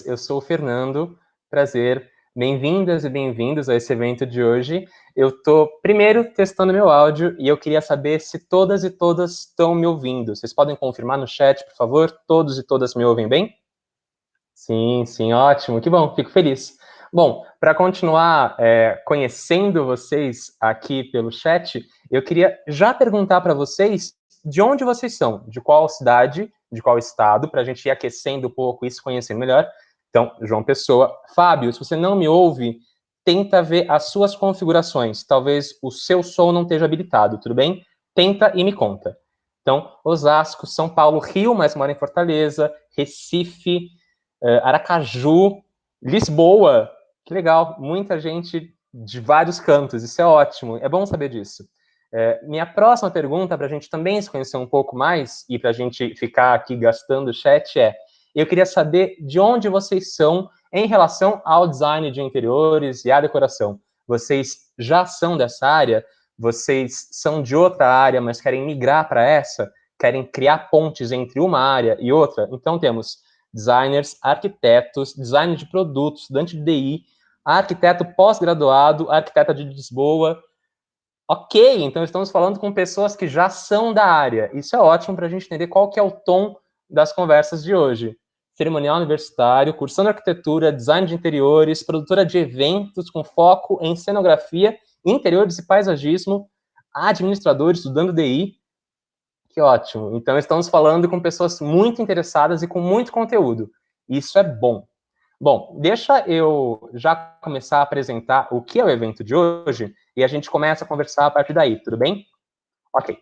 eu sou o Fernando, prazer, bem-vindas e bem-vindos a esse evento de hoje. Eu estou primeiro testando meu áudio e eu queria saber se todas e todas estão me ouvindo. Vocês podem confirmar no chat, por favor? Todos e todas me ouvem bem? Sim, sim, ótimo, que bom, fico feliz. Bom, para continuar conhecendo vocês aqui pelo chat, eu queria já perguntar para vocês de onde vocês são, de qual cidade, de qual estado, para a gente ir aquecendo um pouco e se conhecendo melhor. Então, João Pessoa. Fábio, se você não me ouve, tenta ver as suas configurações. Talvez o seu som não esteja habilitado, tudo bem? Tenta e me conta. Então, Osasco, São Paulo, Rio, mas mora em Fortaleza, Recife, Aracaju, Lisboa. Que legal, muita gente de vários cantos, isso é ótimo, é bom saber disso. Minha próxima pergunta, para a gente também se conhecer um pouco mais e para a gente ficar aqui gastando o chat eu queria saber de onde vocês são em relação ao design de interiores e à decoração. Vocês já são dessa área? Vocês são de outra área, mas querem migrar para essa? Querem criar pontes entre uma área e outra? Então temos designers, arquitetos, design de produtos, estudante de DI, arquiteto pós-graduado, arquiteta de Lisboa. Ok, então estamos falando com pessoas que já são da área. Isso é ótimo para a gente entender qual que é o tom das conversas de hoje. Cerimonial universitário, cursando arquitetura, design de interiores, produtora de eventos com foco em cenografia, interiores e paisagismo, administrador, estudando DI. Que ótimo. Então estamos falando com pessoas muito interessadas e com muito conteúdo. Isso é bom. Bom, deixa eu já começar a apresentar o que é o evento de hoje e a gente começa a conversar a partir daí, tudo bem? Ok.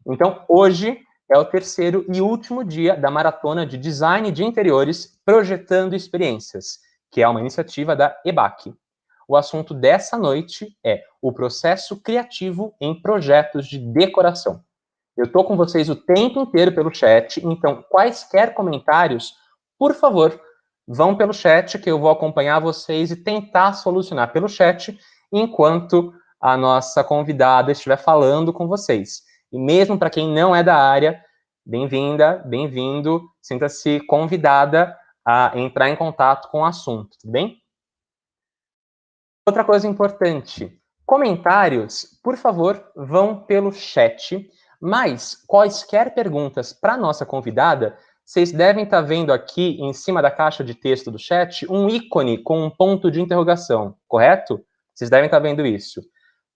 Então, hoje é o terceiro e último dia da maratona de design de interiores projetando experiências, que é uma iniciativa da EBAC. O assunto dessa noite é o processo criativo em projetos de decoração. Eu estou com vocês o tempo inteiro pelo chat, então quaisquer comentários, por favor, vão pelo chat que eu vou acompanhar vocês e tentar solucionar pelo chat enquanto a nossa convidada estiver falando com vocês. E mesmo para quem não é da área, bem-vinda, bem-vindo, sinta-se convidada a entrar em contato com o assunto, tudo bem? Outra coisa importante, comentários, por favor, vão pelo chat, mas quaisquer perguntas para a nossa convidada, vocês devem estar vendo aqui em cima da caixa de texto do chat um ícone com um ponto de interrogação, correto? Vocês devem estar vendo isso.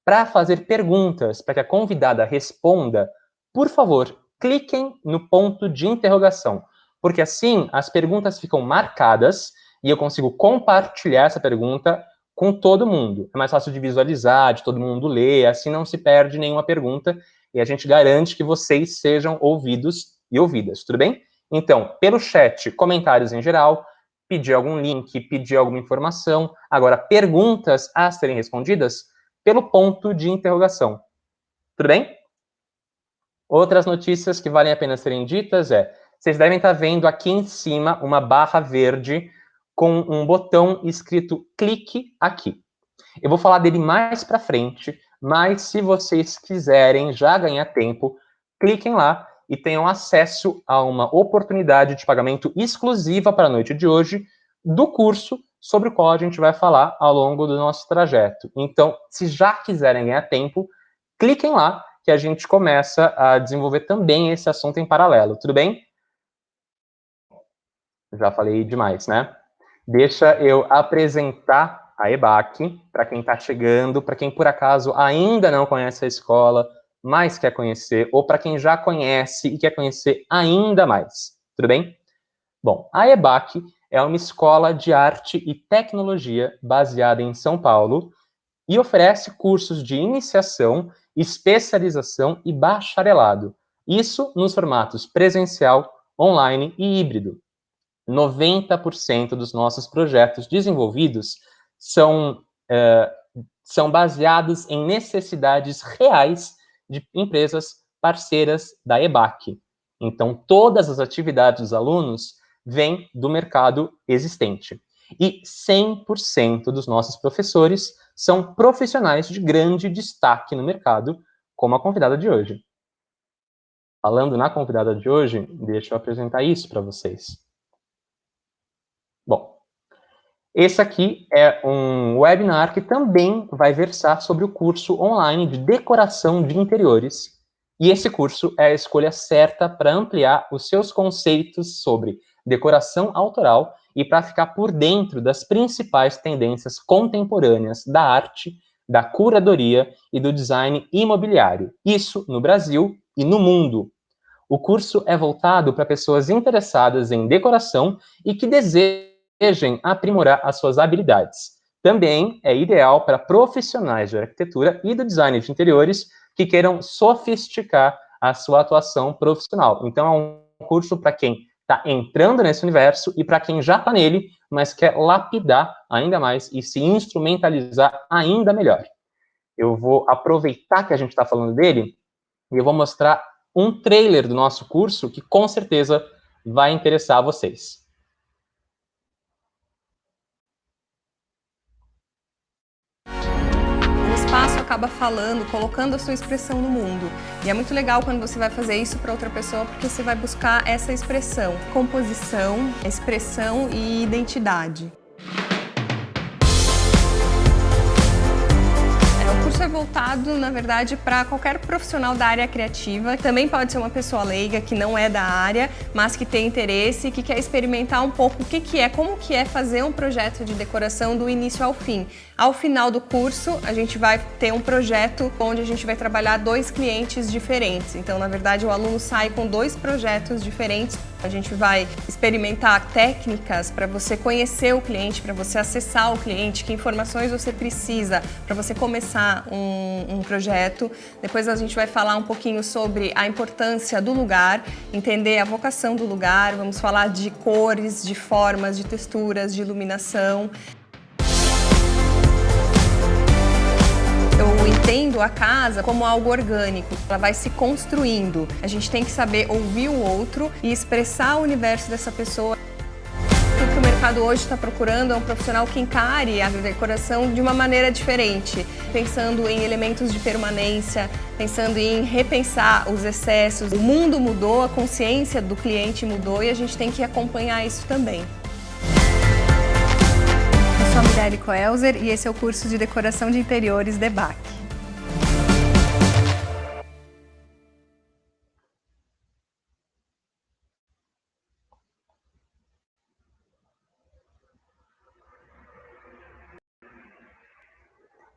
Para fazer perguntas, para que a convidada responda, por favor, cliquem no ponto de interrogação, porque assim as perguntas ficam marcadas e eu consigo compartilhar essa pergunta com todo mundo. É mais fácil de visualizar, de todo mundo ler, assim não se perde nenhuma pergunta e a gente garante que vocês sejam ouvidos e ouvidas, tudo bem? Então, pelo chat, comentários em geral, pedir algum link, pedir alguma informação. Agora, perguntas a serem respondidas pelo ponto de interrogação. Tudo bem? Outras notícias que valem a pena serem ditas vocês devem estar vendo aqui em cima uma barra verde com um botão escrito clique aqui. Eu vou falar dele mais para frente, mas se vocês quiserem já ganhar tempo, cliquem lá e tenham acesso a uma oportunidade de pagamento exclusiva para a noite de hoje do curso sobre o qual a gente vai falar ao longo do nosso trajeto. Então, se já quiserem ganhar tempo, cliquem lá que a gente começa a desenvolver também esse assunto em paralelo, tudo bem? Já falei demais, né? Deixa eu apresentar a EBAC para quem está chegando, para quem por acaso ainda não conhece a escola, mas quer conhecer, ou para quem já conhece e quer conhecer ainda mais. Tudo bem? Bom, a EBAC é uma escola de arte e tecnologia baseada em São Paulo e oferece cursos de iniciação, especialização e bacharelado. Isso nos formatos presencial, online e híbrido. 90% dos nossos projetos desenvolvidos são baseados em necessidades reais de empresas parceiras da EBAC. Então, todas as atividades dos alunos vêm do mercado existente. E 100% dos nossos professores são profissionais de grande destaque no mercado, como a convidada de hoje. Falando na convidada de hoje, deixa eu apresentar isso para vocês. Bom, Esse aqui é um webinar que também vai versar sobre o curso online de decoração de interiores. E esse curso é a escolha certa para ampliar os seus conceitos sobre decoração autoral e para ficar por dentro das principais tendências contemporâneas da arte, da curadoria e do design imobiliário. Isso no Brasil e no mundo. O curso é voltado para pessoas interessadas em decoração e que desejem aprimorar as suas habilidades. Também é ideal para profissionais de arquitetura e do design de interiores que queiram sofisticar a sua atuação profissional. Então, é um curso para quem está entrando nesse universo e para quem já está nele, mas quer lapidar ainda mais e se instrumentalizar ainda melhor. Eu vou aproveitar que a gente está falando dele e eu vou mostrar um trailer do nosso curso que com certeza vai interessar a vocês. O espaço acaba falando, colocando a sua expressão no mundo. E é muito legal quando você vai fazer isso para outra pessoa, porque você vai buscar essa expressão, composição, expressão e identidade. O curso é voltado, na verdade, para qualquer profissional da área criativa. Também pode ser uma pessoa leiga que não é da área, mas que tem interesse e que quer experimentar um pouco como que é fazer um projeto de decoração do início ao fim. Ao final do curso, a gente vai ter um projeto onde a gente vai trabalhar 2 clientes diferentes. Então, na verdade, o aluno sai com 2 projetos diferentes. A gente vai experimentar técnicas para você conhecer o cliente, para você acessar o cliente, que informações você precisa para você começar um projeto. Depois a gente vai falar um pouquinho sobre a importância do lugar, entender a vocação do lugar, vamos falar de cores, de formas, de texturas, de iluminação. Eu entendo a casa como algo orgânico, ela vai se construindo. A gente tem que saber ouvir o outro e expressar o universo dessa pessoa. O que o mercado hoje está procurando é um profissional que encare a decoração de uma maneira diferente, pensando em elementos de permanência, pensando em repensar os excessos. O mundo mudou, a consciência do cliente mudou e a gente tem que acompanhar isso também. Eu sou a Mirelle Coelzer e esse é o curso de Decoração de Interiores DEBAC.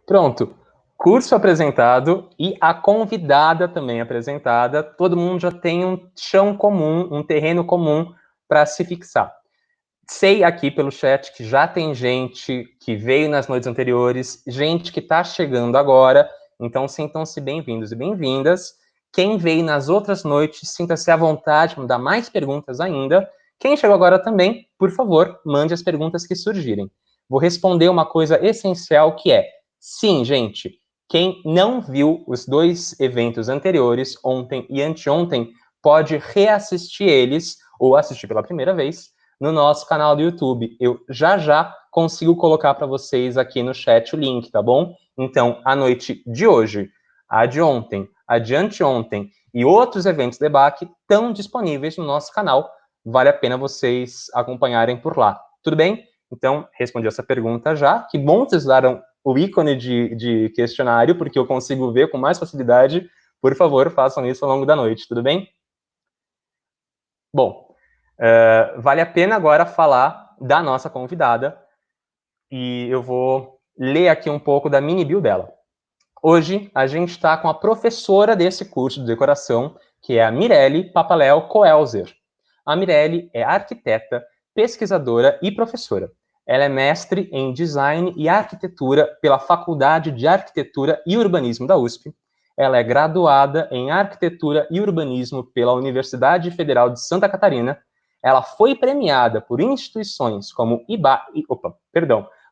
Pronto, curso apresentado e a convidada também apresentada. Todo mundo já tem um chão comum, um terreno comum para se fixar. Sei aqui pelo chat que já tem gente que veio nas noites anteriores, gente que está chegando agora, então sintam-se bem-vindos e bem-vindas. Quem veio nas outras noites, sinta-se à vontade para dar mais perguntas ainda. Quem chegou agora também, por favor, mande as perguntas que surgirem. Vou responder uma coisa essencial que é, sim, gente, quem não viu os 2 eventos anteriores, ontem e anteontem, pode reassistir eles, ou assistir pela primeira vez, no nosso canal do YouTube. Eu já consigo colocar para vocês aqui no chat o link, tá bom? Então, a noite de hoje, a de ontem, a de anteontem e outros eventos de DEBAC estão disponíveis no nosso canal. Vale a pena vocês acompanharem por lá. Tudo bem? Então, respondi essa pergunta já. Que bom que vocês usaram o ícone de questionário, porque eu consigo ver com mais facilidade. Por favor, façam isso ao longo da noite, tudo bem? Bom, vale a pena agora falar da nossa convidada e eu vou ler aqui um pouco da mini bio dela. Hoje, a gente está com a professora desse curso de decoração, que é a Mirelle Papaléu Coelzer. A Mirelle é arquiteta, pesquisadora e professora. Ela é mestre em Design e Arquitetura pela Faculdade de Arquitetura e Urbanismo da USP. Ela é graduada em Arquitetura e Urbanismo pela Universidade Federal de Santa Catarina. Ela foi premiada por instituições como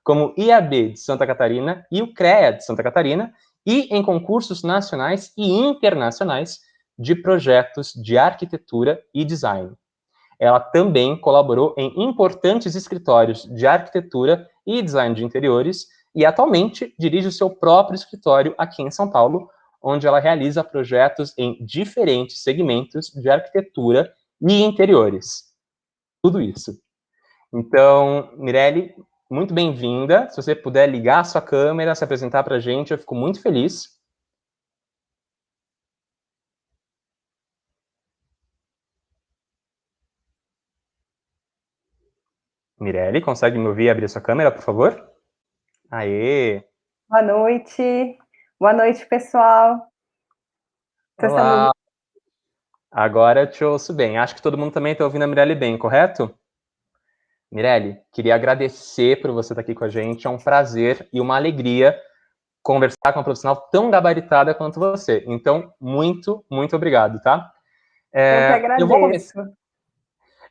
como IAB de Santa Catarina e o CREA de Santa Catarina e em concursos nacionais e internacionais de projetos de arquitetura e design. Ela também colaborou em importantes escritórios de arquitetura e design de interiores e atualmente dirige o seu próprio escritório aqui em São Paulo, onde ela realiza projetos em diferentes segmentos de arquitetura e interiores. Tudo isso. Então, Mirelle, muito bem-vinda. Se você puder ligar a sua câmera, se apresentar para a gente, eu fico muito feliz. Mirelle, consegue me ouvir e abrir sua câmera, por favor? Aê! Boa noite. Boa noite, pessoal. Olá! Agora eu te ouço bem. Acho que todo mundo também está ouvindo a Mirelle bem, correto? Mirelle, queria agradecer por você estar aqui com a gente. É um prazer e uma alegria conversar com uma profissional tão gabaritada quanto você. Então, muito, muito obrigado, tá? Eu que agradeço.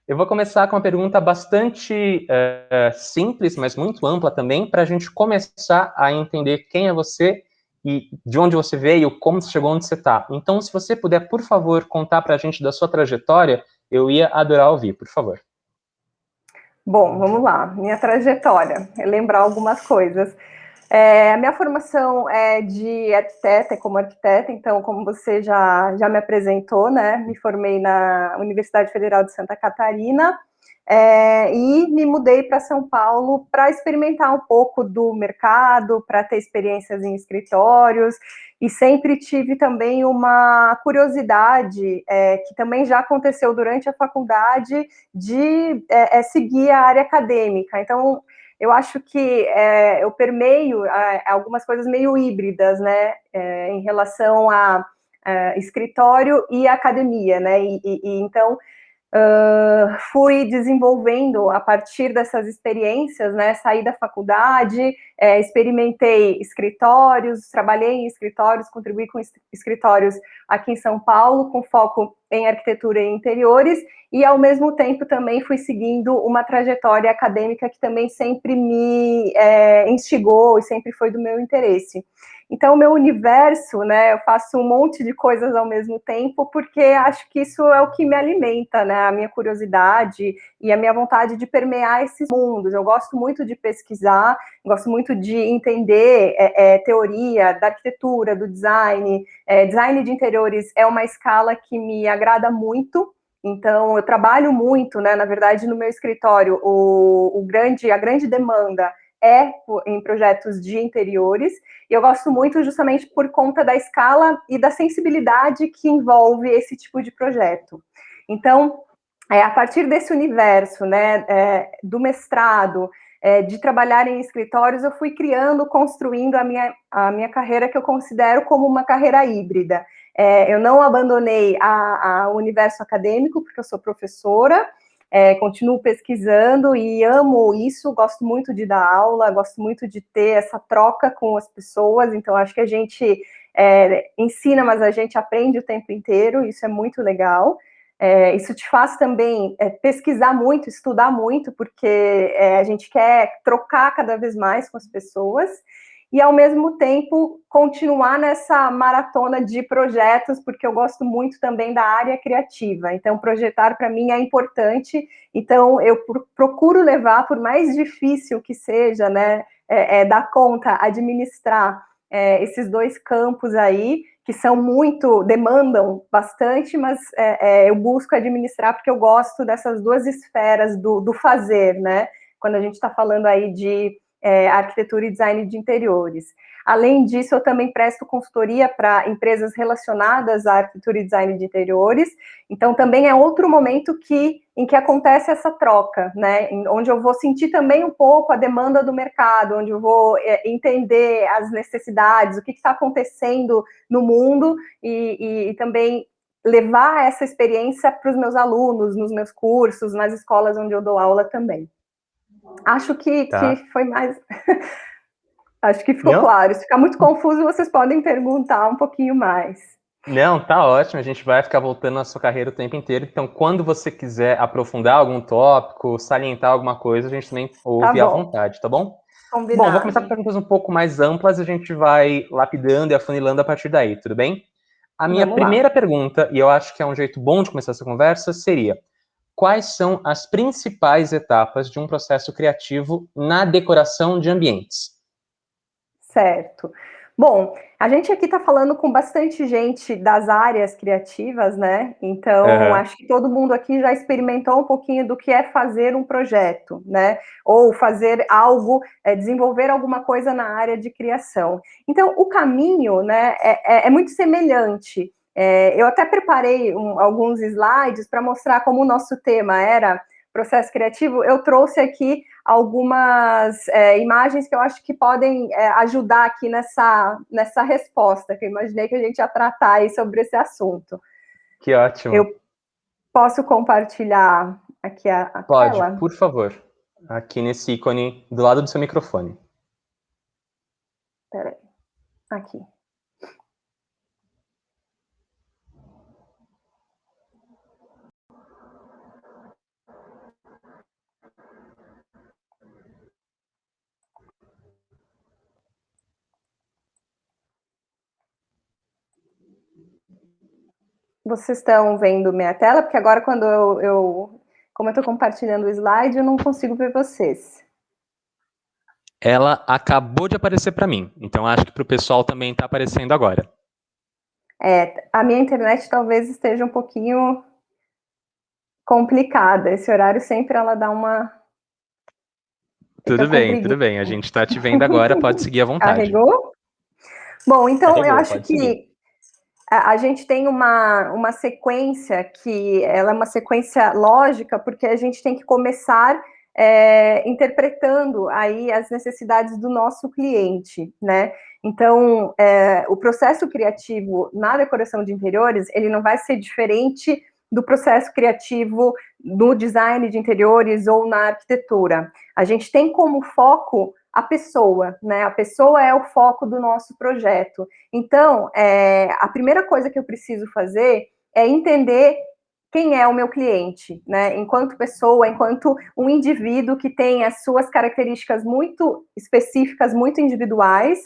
Eu vou começar com uma pergunta bastante simples, mas muito ampla também, para a gente começar a entender quem é você e de onde você veio, como você chegou onde você está. Então, se você puder, por favor, contar para a gente da sua trajetória, eu ia adorar ouvir, por favor. Bom, vamos lá. Minha trajetória, lembrar algumas coisas. A minha formação é de arquiteta, como arquiteta, então, como você já me apresentou, né? Me formei na Universidade Federal de Santa Catarina e me mudei para São Paulo para experimentar um pouco do mercado, para ter experiências em escritórios, e sempre tive também uma curiosidade, que também já aconteceu durante a faculdade, de seguir a área acadêmica. Então, eu acho que eu permeio algumas coisas meio híbridas, né, em relação a escritório e academia, né, então fui desenvolvendo a partir dessas experiências, né, saí da faculdade, experimentei escritórios, trabalhei em escritórios, contribuí com escritórios aqui em São Paulo, com foco em arquitetura e interiores, e ao mesmo tempo também fui seguindo uma trajetória acadêmica que também sempre me instigou e sempre foi do meu interesse. Então, o meu universo, né, eu faço um monte de coisas ao mesmo tempo, porque acho que isso é o que me alimenta, né, a minha curiosidade e a minha vontade de permear esses mundos. Eu gosto muito de pesquisar, gosto muito de entender teoria da arquitetura, do design. Design de interiores é uma escala que me agrada muito. Então, eu trabalho muito, né, na verdade, no meu escritório, a grande demanda em projetos de interiores, e eu gosto muito justamente por conta da escala e da sensibilidade que envolve esse tipo de projeto. Então, a partir desse universo, né, do mestrado, de trabalhar em escritórios, eu fui criando, construindo a minha carreira, que eu considero como uma carreira híbrida. Eu não abandonei o universo acadêmico, porque eu sou professora, continuo pesquisando e amo isso, gosto muito de dar aula, gosto muito de ter essa troca com as pessoas, então acho que a gente ensina, mas a gente aprende o tempo inteiro, isso é muito legal. Isso te faz também pesquisar muito, estudar muito, porque a gente quer trocar cada vez mais com as pessoas, e ao mesmo tempo continuar nessa maratona de projetos, porque eu gosto muito também da área criativa, então projetar para mim é importante, então eu procuro levar, por mais difícil que seja, né, dar conta, administrar esses dois campos aí, que são demandam bastante, mas eu busco administrar porque eu gosto dessas duas esferas do fazer, né, quando a gente está falando aí de arquitetura e design de interiores. Além disso, eu também presto consultoria para empresas relacionadas à arquitetura e design de interiores, então também é outro momento em que acontece essa troca, né, onde eu vou sentir também um pouco a demanda do mercado, onde eu vou entender as necessidades, o que está acontecendo no mundo, e também levar essa experiência para os meus alunos, nos meus cursos, nas escolas onde eu dou aula também. Acho que foi mais... Acho que ficou claro. Se ficar muito confuso, vocês podem perguntar um pouquinho mais. Não, tá ótimo. A gente vai ficar voltando na sua carreira o tempo inteiro. Então, quando você quiser aprofundar algum tópico, salientar alguma coisa, a gente também ouve à vontade, tá bom? Combinado. Bom, vou começar com perguntas um pouco mais amplas, a gente vai lapidando e afunilando a partir daí, tudo bem? A minha primeira pergunta, e eu acho que é um jeito bom de começar essa conversa, seria: quais são as principais etapas de um processo criativo na decoração de ambientes? Certo. Bom, a gente aqui está falando com bastante gente das áreas criativas, né? Então, acho que todo mundo aqui já experimentou um pouquinho do que é fazer um projeto, né? Ou fazer algo, desenvolver alguma coisa na área de criação. Então, o caminho, né, é muito semelhante. Eu até preparei alguns slides para mostrar como o nosso tema era processo criativo. Eu trouxe aqui algumas imagens que eu acho que podem ajudar aqui nessa resposta, que eu imaginei que a gente ia tratar aí sobre esse assunto. Que ótimo. Eu posso compartilhar aqui a tela? Pode, por favor. Aqui nesse ícone do lado do seu microfone. Peraí. Aqui. Vocês estão vendo minha tela? Porque agora, quando como eu estou compartilhando o slide, eu não consigo ver vocês. Ela acabou de aparecer para mim, então acho que para o pessoal também está aparecendo agora. A minha internet talvez esteja um pouquinho complicada. Esse horário sempre ela dá uma... Tudo bem. A gente está te vendo agora, pode seguir à vontade. Carregou? Bom, então Carregou, eu acho que a gente tem uma sequência que ela é uma sequência lógica, porque a gente tem que começar interpretando aí as necessidades do nosso cliente, né? Então, o processo criativo na decoração de interiores, ele não vai ser diferente do processo criativo no design de interiores ou na arquitetura. A gente tem como foco a pessoa, né? A pessoa é o foco do nosso projeto. Então, a primeira coisa que eu preciso fazer é entender quem é o meu cliente, né? Enquanto pessoa, enquanto um indivíduo que tem as suas características muito específicas, muito individuais,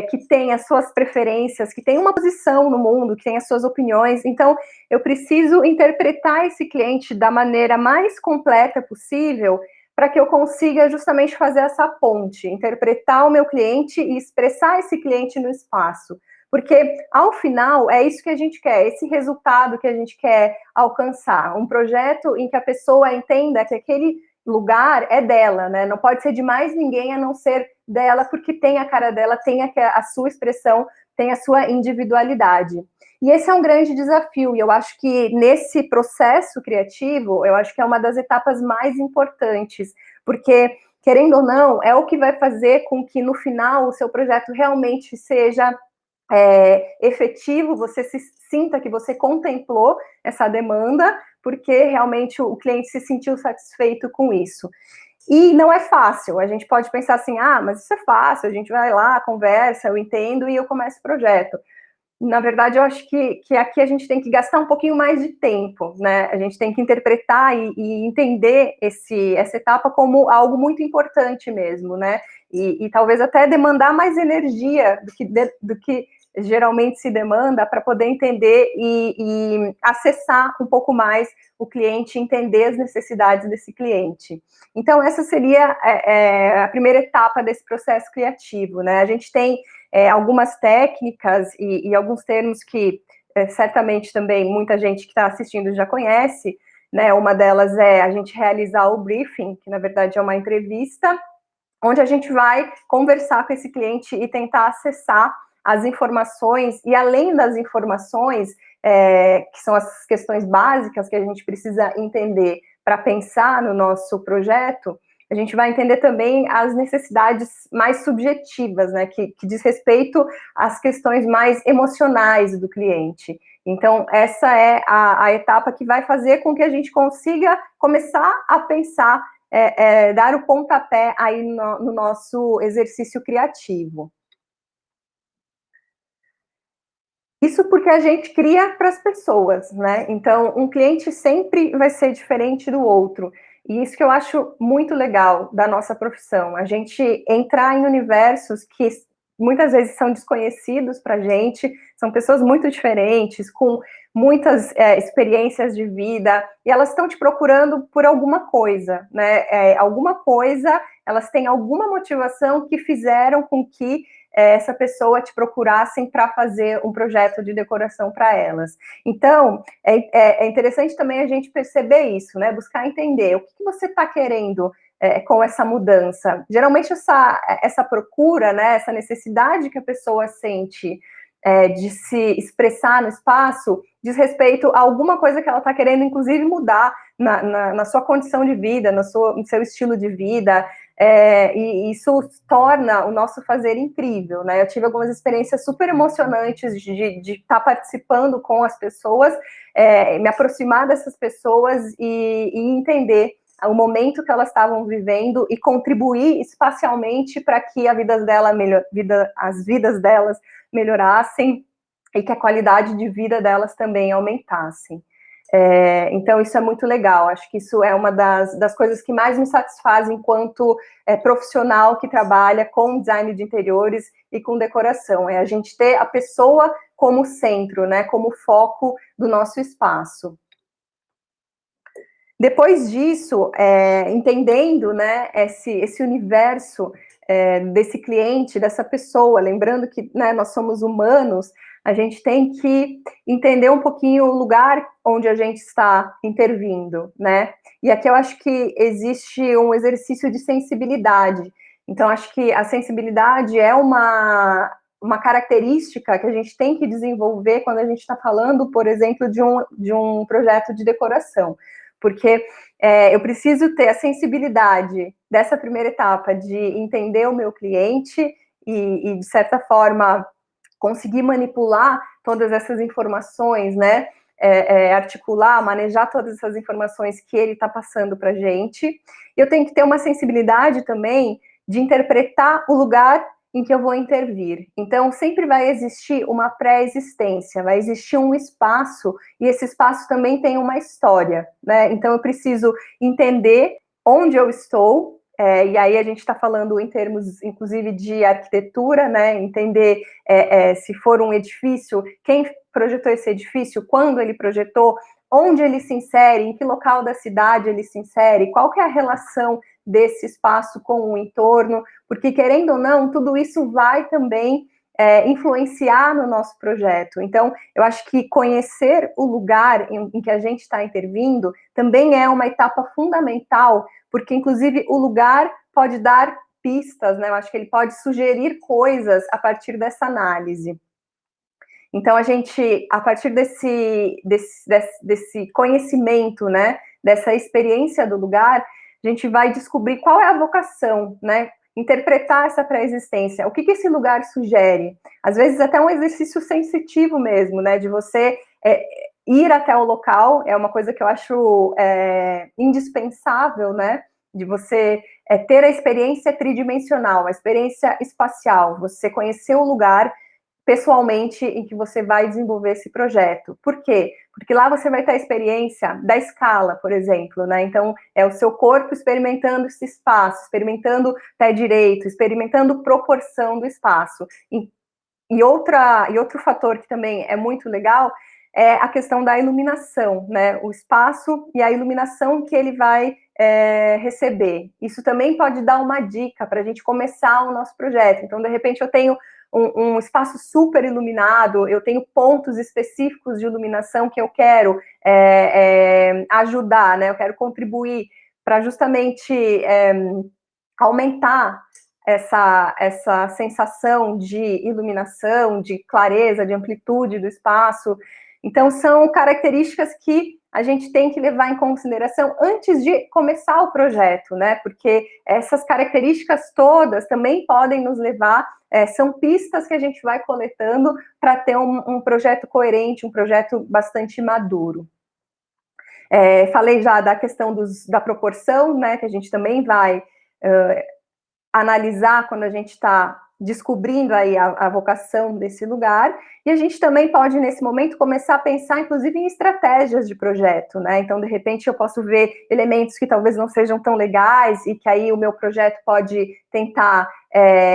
que tem as suas preferências, que tem uma posição no mundo, que tem as suas opiniões. Então, eu preciso interpretar esse cliente da maneira mais completa possível para que eu consiga justamente fazer essa ponte, interpretar o meu cliente e expressar esse cliente no espaço. Porque, ao final, é isso que a gente quer, esse resultado que a gente quer alcançar. Um projeto em que a pessoa entenda que aquele lugar é dela, né? Não pode ser de mais ninguém a não ser dela, porque tem a cara dela, tem a sua expressão, tem a sua individualidade. E esse é um grande desafio, e eu acho que nesse processo criativo, eu acho que é uma das etapas mais importantes, porque, querendo ou não, é o que vai fazer com que, no final, o seu projeto realmente seja efetivo, você se sinta que você contemplou essa demanda, porque realmente o cliente se sentiu satisfeito com isso. E não é fácil, a gente pode pensar assim, mas isso é fácil, a gente vai lá, conversa, eu entendo e eu começo o projeto. Na verdade, eu acho que aqui a gente tem que gastar um pouquinho mais de tempo, né? A gente tem que interpretar e entender essa etapa como algo muito importante mesmo, né? E talvez até demandar mais energia do que geralmente se demanda para poder entender e acessar um pouco mais o cliente, entender as necessidades desse cliente. Então, essa seria a primeira etapa desse processo criativo, né? A gente tem algumas técnicas e alguns termos que certamente também muita gente que está assistindo já conhece, né? Uma delas é a gente realizar o briefing, que na verdade é uma entrevista, onde a gente vai conversar com esse cliente e tentar acessar as informações, e além das informações, que são as questões básicas que a gente precisa entender para pensar no nosso projeto, a gente vai entender também as necessidades mais subjetivas, né, que diz respeito às questões mais emocionais do cliente. Então, essa é a etapa que vai fazer com que a gente consiga começar a pensar, dar o pontapé aí no nosso exercício criativo. Isso porque a gente cria para as pessoas, né? Então, um cliente sempre vai ser diferente do outro. E isso que eu acho muito legal da nossa profissão, a gente entrar em universos que muitas vezes são desconhecidos para a gente, são pessoas muito diferentes, com muitas experiências de vida, e elas estão te procurando por alguma coisa, né? Alguma coisa, elas têm alguma motivação que fizeram com que essa pessoa te procurassem para fazer um projeto de decoração para elas. Então, é interessante também a gente perceber isso, né? Buscar entender o que você está querendo com essa mudança. Geralmente essa procura, né, essa necessidade que a pessoa sente de se expressar no espaço, diz respeito a alguma coisa que ela está querendo, inclusive, mudar na sua condição de vida, no seu estilo de vida, e isso torna o nosso fazer incrível, né? Eu tive algumas experiências super emocionantes de estar participando com as pessoas, me aproximar dessas pessoas e entender o momento que elas estavam vivendo e contribuir espacialmente para que as vidas delas melhorassem e que a qualidade de vida delas também aumentasse. Então, isso é muito legal. Acho que isso é uma das coisas que mais me satisfaz enquanto profissional que trabalha com design de interiores e com decoração. É a gente ter a pessoa como centro, né, como foco do nosso espaço. Depois disso, entendendo, né, esse universo desse cliente, dessa pessoa, lembrando que, né, nós somos humanos, a gente tem que entender um pouquinho o lugar onde a gente está intervindo, né? E aqui eu acho que existe um exercício de sensibilidade. Então, acho que a sensibilidade é uma característica que a gente tem que desenvolver quando a gente está falando, por exemplo, de um projeto de decoração. Porque eu preciso ter a sensibilidade dessa primeira etapa de entender o meu cliente e de certa forma, conseguir manipular todas essas informações, né? Articular, manejar todas essas informações que ele está passando para a gente. Eu tenho que ter uma sensibilidade também de interpretar o lugar em que eu vou intervir. Então, sempre vai existir uma pré-existência, vai existir um espaço, e esse espaço também tem uma história, né? Então, eu preciso entender onde eu estou, e aí a gente está falando em termos, inclusive, de arquitetura, né? Entender se for um edifício, quem projetou esse edifício, quando ele projetou, onde ele se insere, em que local da cidade ele se insere, qual que é a relação desse espaço com o entorno, porque, querendo ou não, tudo isso vai também influenciar no nosso projeto. Então, eu acho que conhecer o lugar em que a gente está intervindo também é uma etapa fundamental, porque, inclusive, o lugar pode dar pistas, né? Eu acho que ele pode sugerir coisas a partir dessa análise. Então, a gente, a partir desse conhecimento, né, dessa experiência do lugar, a gente vai descobrir qual é a vocação, né, interpretar essa pré-existência, o que esse lugar sugere. Às vezes, até um exercício sensitivo mesmo, né, de você ir até o local, é uma coisa que eu acho indispensável, né, de você ter a experiência tridimensional, a experiência espacial, você conhecer o lugar pessoalmente em que você vai desenvolver esse projeto. Por quê? Porque lá você vai ter a experiência da escala, por exemplo, né? Então, é o seu corpo experimentando esse espaço, experimentando pé direito, experimentando proporção do espaço. E outro fator que também é muito legal é a questão da iluminação, né? O espaço e a iluminação que ele vai receber. Isso também pode dar uma dica para a gente começar o nosso projeto. Então, de repente, eu tenho um espaço super iluminado, eu tenho pontos específicos de iluminação que eu quero ajudar, né? Eu quero contribuir para justamente aumentar essa sensação de iluminação, de clareza, de amplitude do espaço. Então, são características que a gente tem que levar em consideração antes de começar o projeto, né? Porque essas características todas também podem nos levar, são pistas que a gente vai coletando para ter um projeto coerente, um projeto bastante maduro. Falei já da questão da proporção, né? Que a gente também vai analisar quando a gente está descobrindo aí a vocação desse lugar, e a gente também pode, nesse momento, começar a pensar, inclusive, em estratégias de projeto, né? Então, de repente, eu posso ver elementos que talvez não sejam tão legais, e que aí o meu projeto pode tentar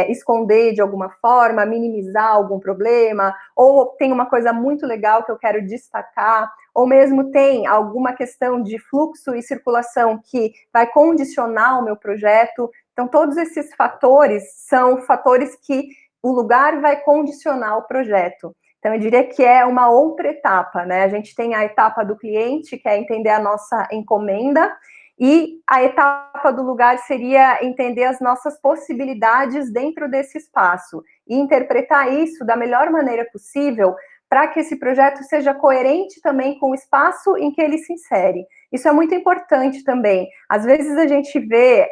esconder de alguma forma, minimizar algum problema, ou tem uma coisa muito legal que eu quero destacar, ou mesmo tem alguma questão de fluxo e circulação que vai condicionar o meu projeto. Então, todos esses fatores são fatores que o lugar vai condicionar o projeto. Então, eu diria que é uma outra etapa, né? A gente tem a etapa do cliente, que é entender a nossa encomenda, e a etapa do lugar seria entender as nossas possibilidades dentro desse espaço e interpretar isso da melhor maneira possível para que esse projeto seja coerente também com o espaço em que ele se insere. Isso é muito importante também. Às vezes a gente vê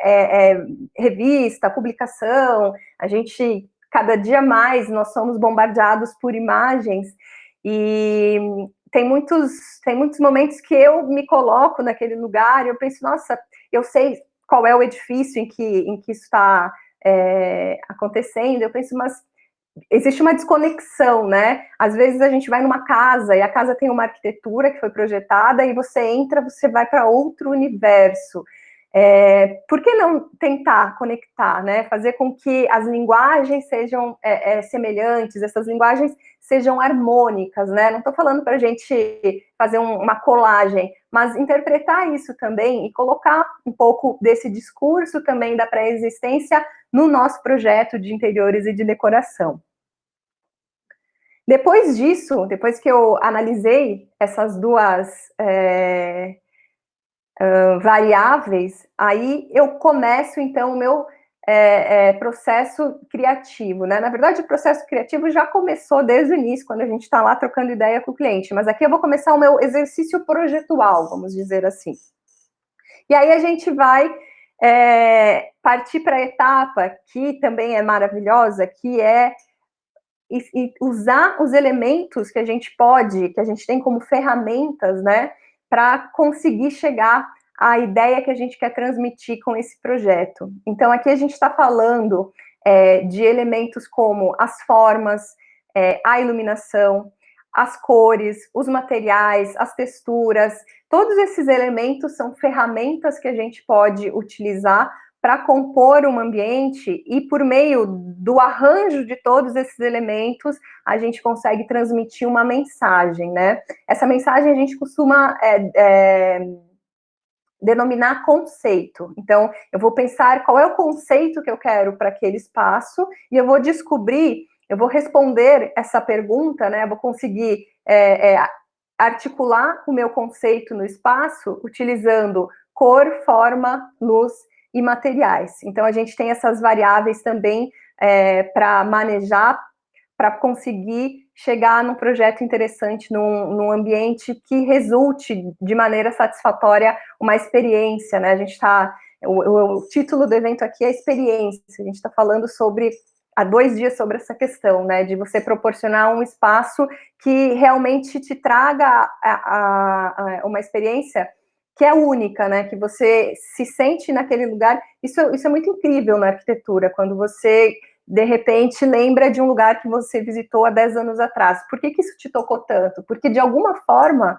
revista, publicação, a gente, cada dia mais, nós somos bombardeados por imagens e tem muitos momentos que eu me coloco naquele lugar e eu penso, nossa, eu sei qual é o edifício em que isso está acontecendo, eu penso, mas existe uma desconexão, né? Às vezes a gente vai numa casa e a casa tem uma arquitetura que foi projetada e você entra, você vai para outro universo. Por que não tentar conectar, né? Fazer com que as linguagens sejam semelhantes, essas linguagens sejam harmônicas, né? Não estou falando para a gente fazer uma colagem, mas interpretar isso também e colocar um pouco desse discurso também da pré-existência no nosso projeto de interiores e de decoração. Depois disso, depois que eu analisei essas duas variáveis, aí eu começo, então, o meu processo criativo, né? Na verdade, o processo criativo já começou desde o início, quando a gente está lá trocando ideia com o cliente, mas aqui eu vou começar o meu exercício projetual, vamos dizer assim. E aí a gente vai partir para a etapa que também é maravilhosa, que é usar os elementos que a gente tem como ferramentas, né, para conseguir chegar à ideia que a gente quer transmitir com esse projeto. Então, aqui a gente está falando de elementos como as formas, a iluminação, as cores, os materiais, as texturas, todos esses elementos são ferramentas que a gente pode utilizar para compor um ambiente e por meio do arranjo de todos esses elementos, a gente consegue transmitir uma mensagem, né? Essa mensagem a gente costuma denominar conceito. Então, eu vou pensar qual é o conceito que eu quero para aquele espaço e eu vou responder essa pergunta, né? Eu vou conseguir articular o meu conceito no espaço utilizando cor, forma, luz e materiais. Então, a gente tem essas variáveis também para manejar, para conseguir chegar num projeto interessante, num ambiente que resulte de maneira satisfatória uma experiência, né? A gente está... O título do evento aqui é experiência, a gente está falando há 2 dias sobre essa questão, né, de você proporcionar um espaço que realmente te traga uma experiência que é única, né, que você se sente naquele lugar. Isso é muito incrível na arquitetura, quando você, de repente, lembra de um lugar que você visitou há 10 anos atrás. Por que isso te tocou tanto? Porque, de alguma forma,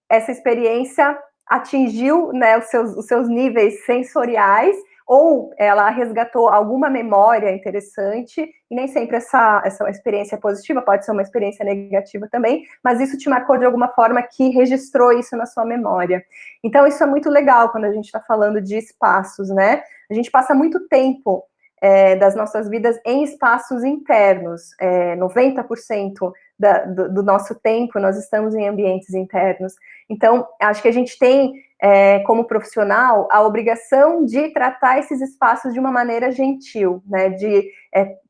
essa experiência atingiu, né, os seus níveis sensoriais, ou ela resgatou alguma memória interessante, e nem sempre essa experiência é positiva, pode ser uma experiência negativa também, mas isso te marcou de alguma forma que registrou isso na sua memória. Então, isso é muito legal quando a gente está falando de espaços, né? A gente passa muito tempo das nossas vidas em espaços internos, 90% do nosso tempo nós estamos em ambientes internos. Então, acho que a gente tem, como profissional, a obrigação de tratar esses espaços de uma maneira gentil, né, de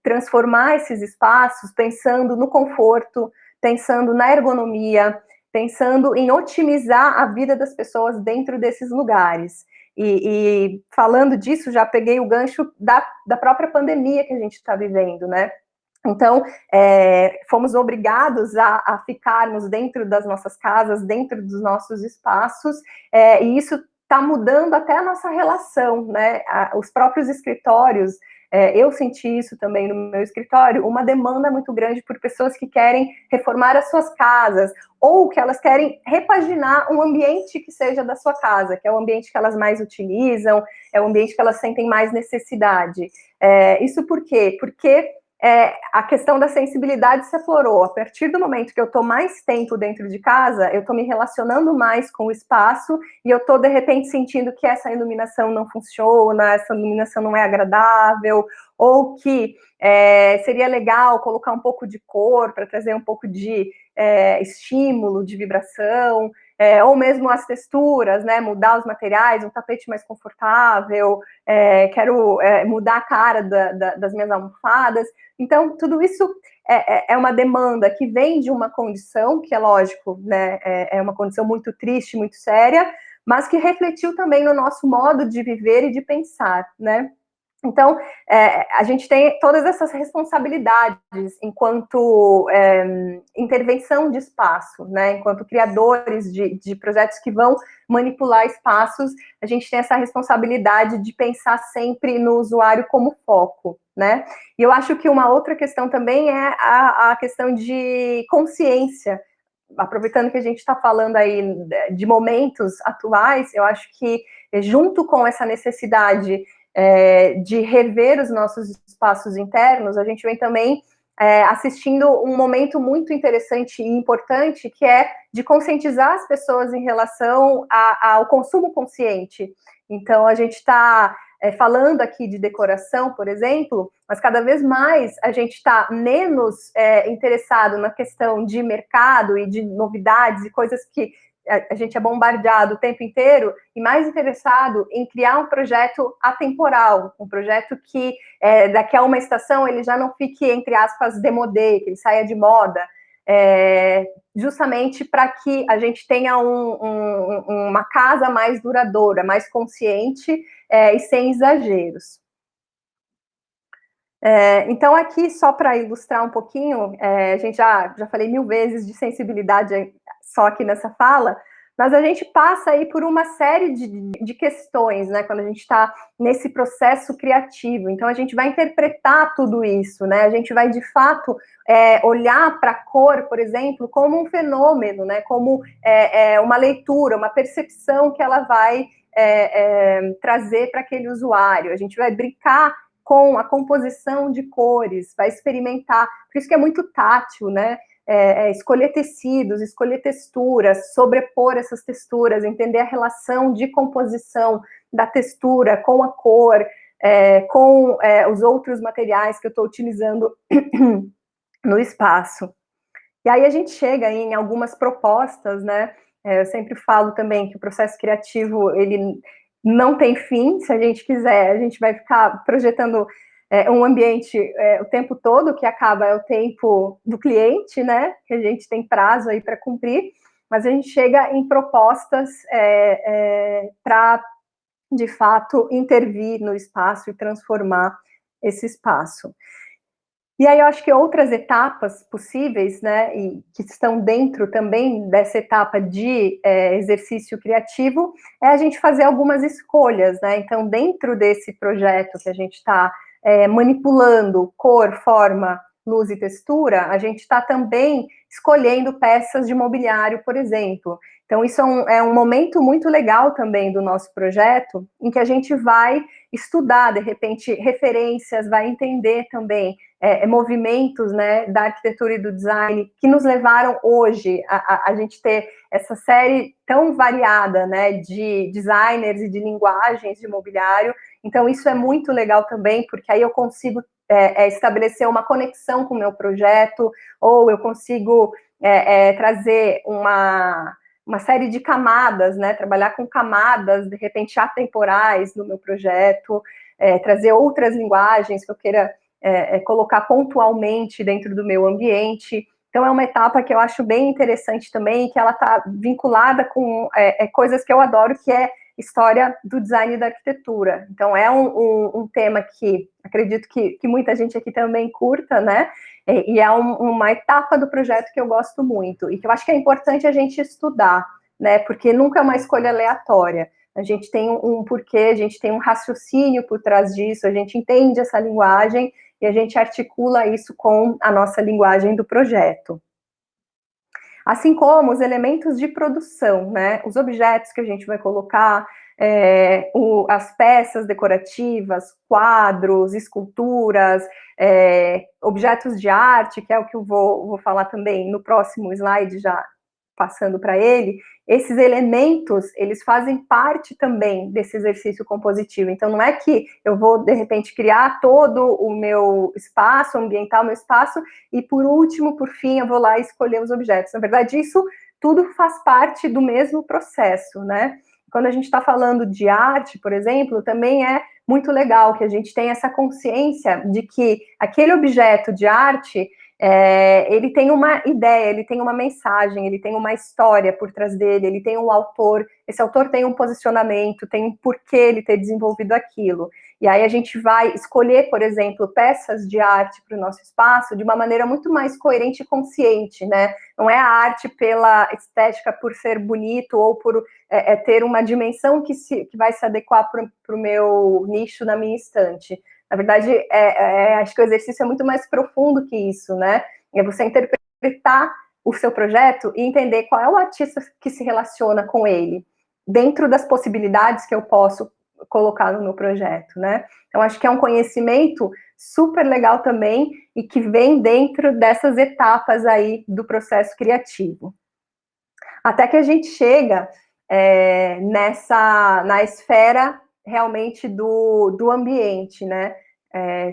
transformar esses espaços pensando no conforto, pensando na ergonomia, pensando em otimizar a vida das pessoas dentro desses lugares. E falando disso, já peguei o gancho da própria pandemia que a gente está vivendo, né? Então, fomos obrigados a ficarmos dentro das nossas casas, dentro dos nossos espaços, e isso está mudando até a nossa relação, né? Os próprios escritórios, eu senti isso também no meu escritório, uma demanda muito grande por pessoas que querem reformar as suas casas, ou que elas querem repaginar um ambiente que seja da sua casa, que é o ambiente que elas mais utilizam, é o ambiente que elas sentem mais necessidade. Isso por quê? Porque a questão da sensibilidade se aflorou. A partir do momento que eu estou mais tempo dentro de casa, eu estou me relacionando mais com o espaço e eu estou, de repente, sentindo que essa iluminação não funciona, essa iluminação não é agradável, ou que seria legal colocar um pouco de cor para trazer um pouco de estímulo, de vibração, ou mesmo as texturas, né, mudar os materiais, um tapete mais confortável, quero mudar a cara das minhas almofadas. Então, tudo isso é uma demanda que vem de uma condição, que é lógico, né, é uma condição muito triste, muito séria, mas que refletiu também no nosso modo de viver e de pensar, né? Então, a gente tem todas essas responsabilidades enquanto intervenção de espaço, né? Enquanto criadores de projetos que vão manipular espaços, a gente tem essa responsabilidade de pensar sempre no usuário como foco, né? E eu acho que uma outra questão também é a questão de consciência. Aproveitando que a gente está falando aí de momentos atuais, eu acho que junto com essa necessidade de rever os nossos espaços internos, a gente vem também assistindo um momento muito interessante e importante, que é de conscientizar as pessoas em relação ao consumo consciente. Então, a gente está falando aqui de decoração, por exemplo, mas cada vez mais a gente está menos interessado na questão de mercado e de novidades e coisas que a gente é bombardeado o tempo inteiro, e mais interessado em criar um projeto atemporal, um projeto que daqui a uma estação ele já não fique, entre aspas, demodé, que ele saia de moda, justamente para que a gente tenha uma casa mais duradoura, mais consciente e sem exageros. Então, aqui, só para ilustrar um pouquinho, a gente já falei 1000 vezes de sensibilidade só aqui nessa fala, mas a gente passa aí por uma série de questões, né, quando a gente está nesse processo criativo. Então, a gente vai interpretar tudo isso, né, a gente vai, de fato, olhar para a cor, por exemplo, como um fenômeno, né, como uma leitura, uma percepção que ela vai trazer para aquele usuário. A gente vai brincar com a composição de cores, vai experimentar, por isso que é muito tátil, né? Escolher tecidos, escolher texturas, sobrepor essas texturas, entender a relação de composição da textura com a cor, com os outros materiais que eu estou utilizando no espaço. E aí a gente chega em algumas propostas, né? Eu sempre falo também que o processo criativo, ele não tem fim. Se a gente quiser, a gente vai ficar projetando um ambiente o tempo todo, que acaba o tempo do cliente, né? Que a gente tem prazo aí para cumprir, mas a gente chega em propostas para, de fato, intervir no espaço e transformar esse espaço. E aí eu acho que outras etapas possíveis, né, e que estão dentro também dessa etapa de exercício criativo, é a gente fazer algumas escolhas, né? Então, dentro desse projeto que a gente está manipulando cor, forma, luz e textura, a gente está também escolhendo peças de mobiliário, por exemplo. Então, isso é um momento muito legal também do nosso projeto, em que a gente vai estudar, de repente, referências, vai entender também movimentos, né, da arquitetura e do design que nos levaram hoje a gente ter essa série tão variada, né, de designers e de linguagens de mobiliário. Então, isso é muito legal também, porque aí eu consigo estabelecer uma conexão com o meu projeto, ou eu consigo trazer uma série de camadas, né, trabalhar com camadas, de repente, atemporais no meu projeto, trazer outras linguagens que eu queira colocar pontualmente dentro do meu ambiente. Então, é uma etapa que eu acho bem interessante também, que ela está vinculada com coisas que eu adoro, que é história do design e da arquitetura. Então, é um tema que acredito que muita gente aqui também curta, né? E é uma etapa do projeto que eu gosto muito, e que eu acho que é importante a gente estudar, né? Porque nunca é uma escolha aleatória. A gente tem um porquê, a gente tem um raciocínio por trás disso, a gente entende essa linguagem e a gente articula isso com a nossa linguagem do projeto. Assim como os elementos de produção, né? Os objetos que a gente vai colocar, as peças decorativas, quadros, esculturas, objetos de arte, que é o que eu vou falar também no próximo slide, já passando para ele. Esses elementos, eles fazem parte também desse exercício compositivo. Então, não é que eu vou, de repente, criar todo o meu espaço, ambientar o meu espaço, e, por último, por fim, eu vou lá escolher os objetos. Na verdade, isso tudo faz parte do mesmo processo, né? Quando a gente está falando de arte, por exemplo, também é muito legal que a gente tenha essa consciência de que aquele objeto de arte, ele tem uma ideia, ele tem uma mensagem, ele tem uma história por trás dele, ele tem um autor, esse autor tem um posicionamento, tem um porquê ele ter desenvolvido aquilo. E aí a gente vai escolher, por exemplo, peças de arte para o nosso espaço de uma maneira muito mais coerente e consciente, né? Não é a arte pela estética, por ser bonito ou por ter uma dimensão que vai se adequar para o meu nicho na minha estante. Na verdade, acho que o exercício é muito mais profundo que isso, né? É você interpretar o seu projeto e entender qual é o artista que se relaciona com ele, dentro das possibilidades que eu posso colocar no meu projeto, né? Então, acho que é um conhecimento super legal também e que vem dentro dessas etapas aí do processo criativo. Até que a gente chega na esfera realmente do ambiente, né?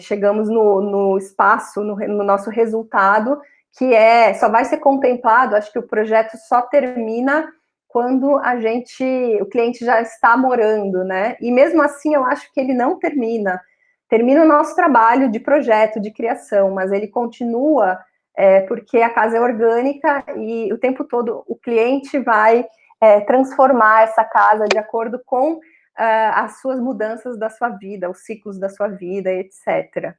Chegamos no espaço, no nosso resultado, que só vai ser contemplado, acho que o projeto só termina quando o cliente já está morando, né? E mesmo assim, eu acho que ele não termina. Termina o nosso trabalho de projeto, de criação, mas ele continua porque a casa é orgânica e o tempo todo o cliente vai transformar essa casa de acordo com as suas mudanças da sua vida, os ciclos da sua vida, etc.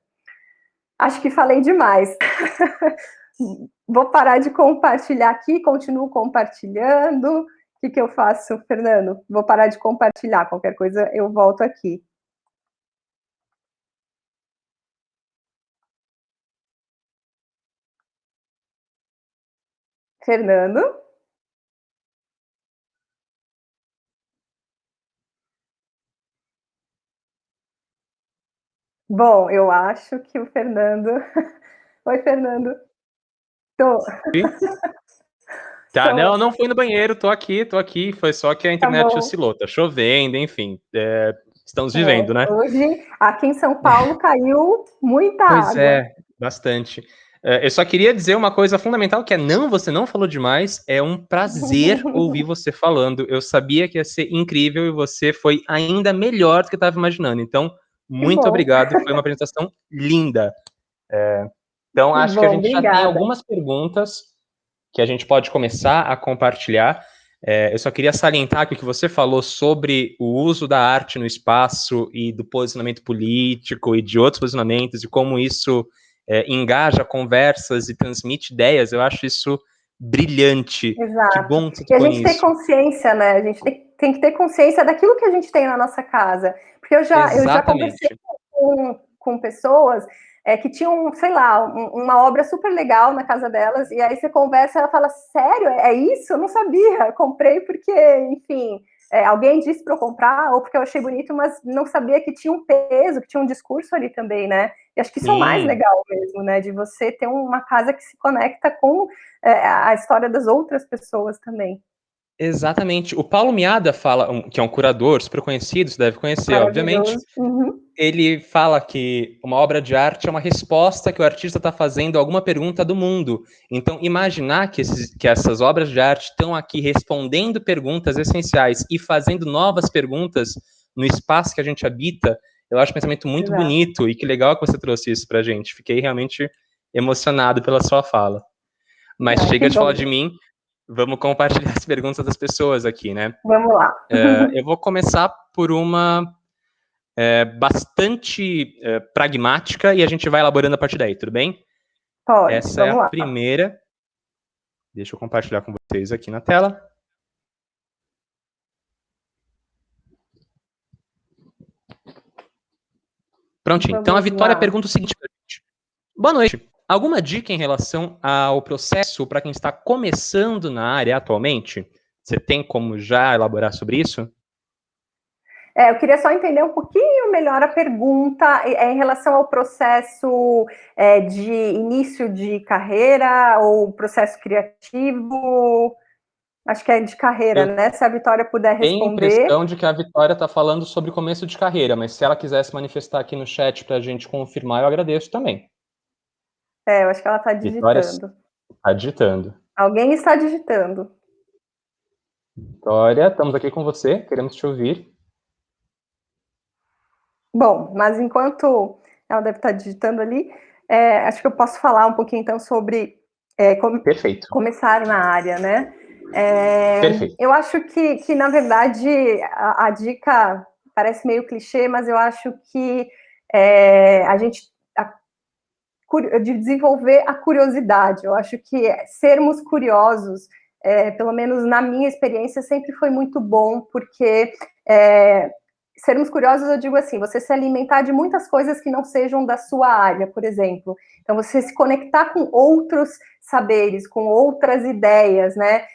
Acho que falei demais. Vou parar de compartilhar aqui, continuo compartilhando. O que eu faço, Fernando? Vou parar de compartilhar, qualquer coisa eu volto aqui. Fernando? Bom, eu acho que o Fernando... Oi, Fernando. Tô. Tá, não fui no banheiro, tô aqui, foi só que a internet oscilou, tá chovendo, enfim, estamos vivendo, né? Hoje, aqui em São Paulo, caiu muita água. Pois é, bastante. Eu só queria dizer uma coisa fundamental, que você não falou demais, é um prazer ouvir você falando, eu sabia que ia ser incrível e você foi ainda melhor do que eu estava imaginando, então, muito obrigado, foi uma apresentação linda. Então, acho que a gente já tem algumas perguntas que a gente pode começar a compartilhar. Eu só queria salientar aqui o que você falou sobre o uso da arte no espaço e do posicionamento político e de outros posicionamentos e como isso engaja conversas e transmite ideias. Eu acho isso brilhante. Exato. Que bom que você e a gente tem consciência, né? A gente tem que ter consciência daquilo que a gente tem na nossa casa. Porque eu já conversei com pessoas que tinham, sei lá, uma obra super legal na casa delas, e aí você conversa e ela fala, sério, é isso? Eu não sabia, eu comprei porque, enfim, alguém disse para eu comprar, ou porque eu achei bonito, mas não sabia que tinha um peso, que tinha um discurso ali também, né? E acho que isso é o mais legal mesmo, né? De você ter uma casa que se conecta com a história das outras pessoas também. Exatamente. O Paulo Miada fala, que é um curador super conhecido, você deve conhecer, obviamente. Ele fala que uma obra de arte é uma resposta que o artista está fazendo a alguma pergunta do mundo. Então, imaginar que essas obras de arte estão aqui respondendo perguntas essenciais e fazendo novas perguntas no espaço que a gente habita, eu acho um pensamento muito bonito, e que legal que você trouxe isso pra gente. Fiquei realmente emocionado pela sua fala. Mas chega de falar de mim, vamos compartilhar as perguntas das pessoas aqui, né? Vamos lá. Eu vou começar por uma bastante pragmática e a gente vai elaborando a partir daí, tudo bem? Pode, essa é a primeira. Deixa eu compartilhar com vocês aqui na tela. Prontinho. Então a Vitória pergunta o seguinte pra gente. Boa noite. Alguma dica em relação ao processo para quem está começando na área atualmente? Você tem como já elaborar sobre isso? Eu queria só entender um pouquinho melhor a pergunta em relação ao processo de início de carreira ou processo criativo. Acho que é de carreira, Eu né? Se a Vitória puder tenho a responder. impressão de que a Vitória está falando sobre começo de carreira, mas se ela quiser se manifestar aqui no chat para a gente confirmar, eu agradeço também. Eu acho que ela está Vitória digitando. está digitando. Alguém está digitando. Vitória, estamos aqui com você, queremos te ouvir. Bom, mas enquanto ela deve estar digitando ali, acho que eu posso falar um pouquinho então sobre Perfeito. começar na área, né? Perfeito. Eu acho que na verdade, a dica parece meio clichê, mas eu acho que a gente de desenvolver a curiosidade. Eu acho que sermos curiosos, pelo menos na minha experiência, sempre foi muito bom, porque sermos curiosos, eu digo assim, você se alimentar de muitas coisas que não sejam da sua área, por exemplo. Então, você se conectar com outros saberes, com outras ideias, né?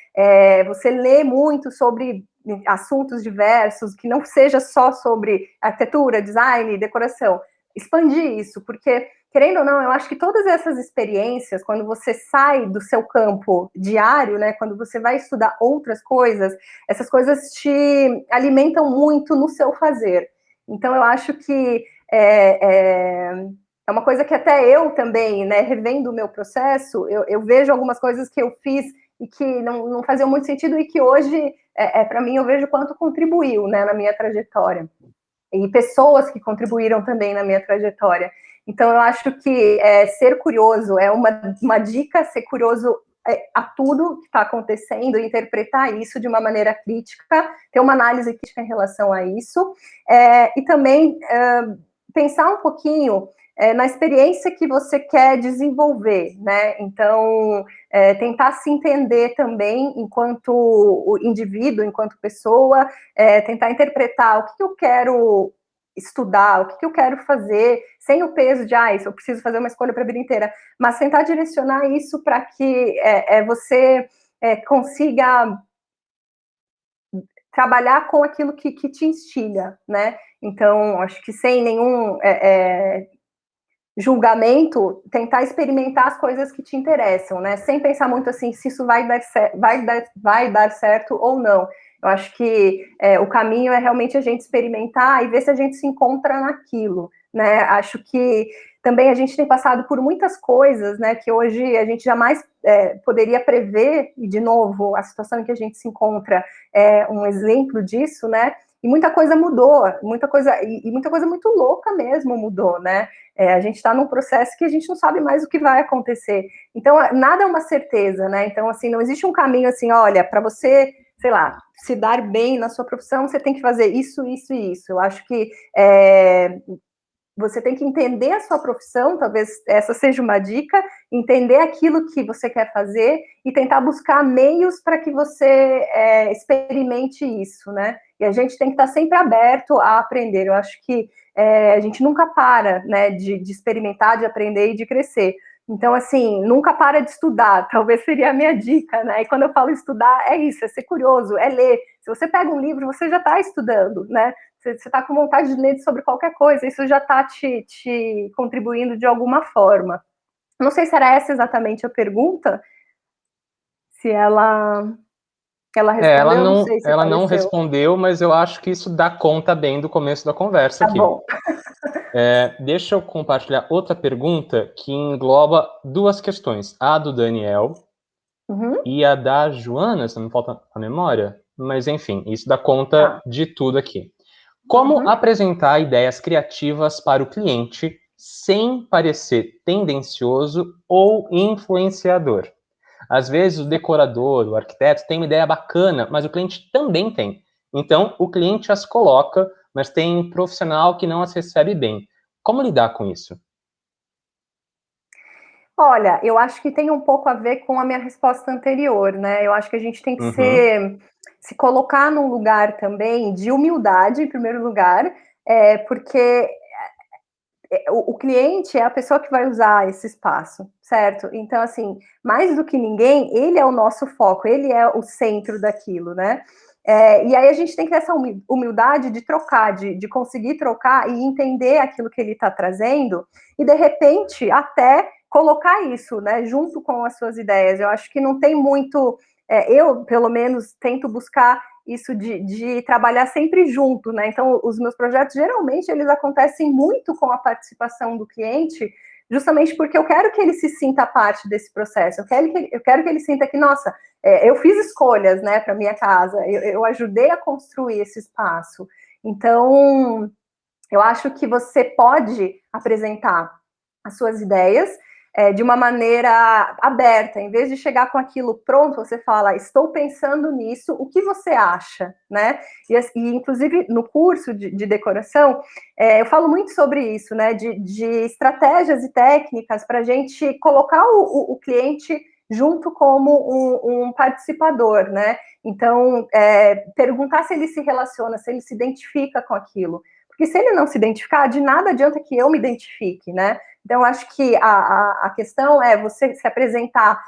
Você lê muito sobre assuntos diversos, que não seja só sobre arquitetura, design, decoração. Expandir isso, porque, querendo ou não, eu acho que todas essas experiências, quando você sai do seu campo diário, né, quando você vai estudar outras coisas, essas coisas te alimentam muito no seu fazer. Então, eu acho que é uma coisa que até eu também, né, revendo o meu processo, eu vejo algumas coisas que eu fiz e que não faziam muito sentido e que hoje, para mim, eu vejo quanto contribuiu, né, na minha trajetória. E pessoas que contribuíram também na minha trajetória. Então, eu acho que ser curioso é uma dica, ser curioso a tudo que está acontecendo, interpretar isso de uma maneira crítica, ter uma análise crítica em relação a isso, e também pensar um pouquinho na experiência que você quer desenvolver, né? Então, tentar se entender também enquanto indivíduo, enquanto pessoa, tentar interpretar o que eu quero estudar, o que eu quero fazer, sem o peso de, eu preciso fazer uma escolha para a vida inteira, mas tentar direcionar isso para que você consiga trabalhar com aquilo que te instiga, né? Então, acho que sem nenhum julgamento, tentar experimentar as coisas que te interessam, né? Sem pensar muito assim, se isso vai dar certo ou não. Eu acho que o caminho é realmente a gente experimentar e ver se a gente se encontra naquilo, né? Acho que também a gente tem passado por muitas coisas, né, que hoje a gente jamais poderia prever, e de novo, a situação em que a gente se encontra é um exemplo disso, né? E muita coisa mudou, muita coisa muito louca mesmo mudou, né? A gente está num processo que a gente não sabe mais o que vai acontecer. Então, nada é uma certeza, né? Então, assim, não existe um caminho assim, olha, para você, sei lá, se dar bem na sua profissão, você tem que fazer isso, isso e isso. Eu acho que você tem que entender a sua profissão, talvez essa seja uma dica, entender aquilo que você quer fazer e tentar buscar meios para que você experimente isso, né? E a gente tem que estar sempre aberto a aprender. Eu acho que a gente nunca para, né, de experimentar, de aprender e de crescer. Então, assim, nunca para de estudar, talvez seria a minha dica, né? E quando eu falo estudar, é isso, é ser curioso, é ler. Se você pega um livro, você já está estudando, né? Você está com vontade de ler sobre qualquer coisa, isso já está te contribuindo de alguma forma. Não sei se era essa exatamente a pergunta, se ela respondeu, não sei se ela não apareceu. respondeu, mas eu acho que isso dá conta bem do começo da conversa aqui. Tá bom. Deixa eu compartilhar outra pergunta que engloba duas questões. A do Daniel e a da Joana, se não me falta a memória. Mas, enfim, isso dá conta de tudo aqui. Como apresentar ideias criativas para o cliente sem parecer tendencioso ou influenciador? Às vezes o decorador, o arquiteto tem uma ideia bacana, mas o cliente também tem. Então, o cliente as coloca, mas tem profissional que não as recebe bem. Como lidar com isso? Olha, eu acho que tem um pouco a ver com a minha resposta anterior, né? Eu acho que a gente tem que se colocar num lugar também de humildade, em primeiro lugar, porque o cliente é a pessoa que vai usar esse espaço, certo? Então, assim, mais do que ninguém, ele é o nosso foco, ele é o centro daquilo, né? E aí a gente tem que ter essa humildade de trocar, de conseguir trocar e entender aquilo que ele está trazendo e, de repente, até colocar isso, né, junto com as suas ideias. Eu acho que não tem muito... eu, pelo menos, tento buscar isso de trabalhar sempre junto, né? Então, os meus projetos, geralmente, eles acontecem muito com a participação do cliente, justamente porque eu quero que ele se sinta parte desse processo. Eu quero que ele sinta que, nossa, eu fiz escolhas, né, para minha casa, eu ajudei a construir esse espaço. Então, eu acho que você pode apresentar as suas ideias de uma maneira aberta, em vez de chegar com aquilo pronto, você fala, estou pensando nisso, o que você acha, né? E inclusive, no curso de decoração, eu falo muito sobre isso, né? De estratégias e técnicas para a gente colocar o cliente junto como um participador, né? Então, perguntar se ele se relaciona, se ele se identifica com aquilo. Porque se ele não se identificar, de nada adianta que eu me identifique, né? Então, acho que a questão é você se apresentar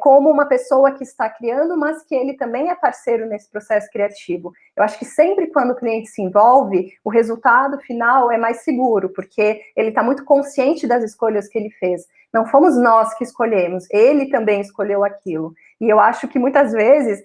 como uma pessoa que está criando, mas que ele também é parceiro nesse processo criativo. Eu acho que sempre quando o cliente se envolve, o resultado final é mais seguro, porque ele está muito consciente das escolhas que ele fez. Não fomos nós que escolhemos, ele também escolheu aquilo. E eu acho que muitas vezes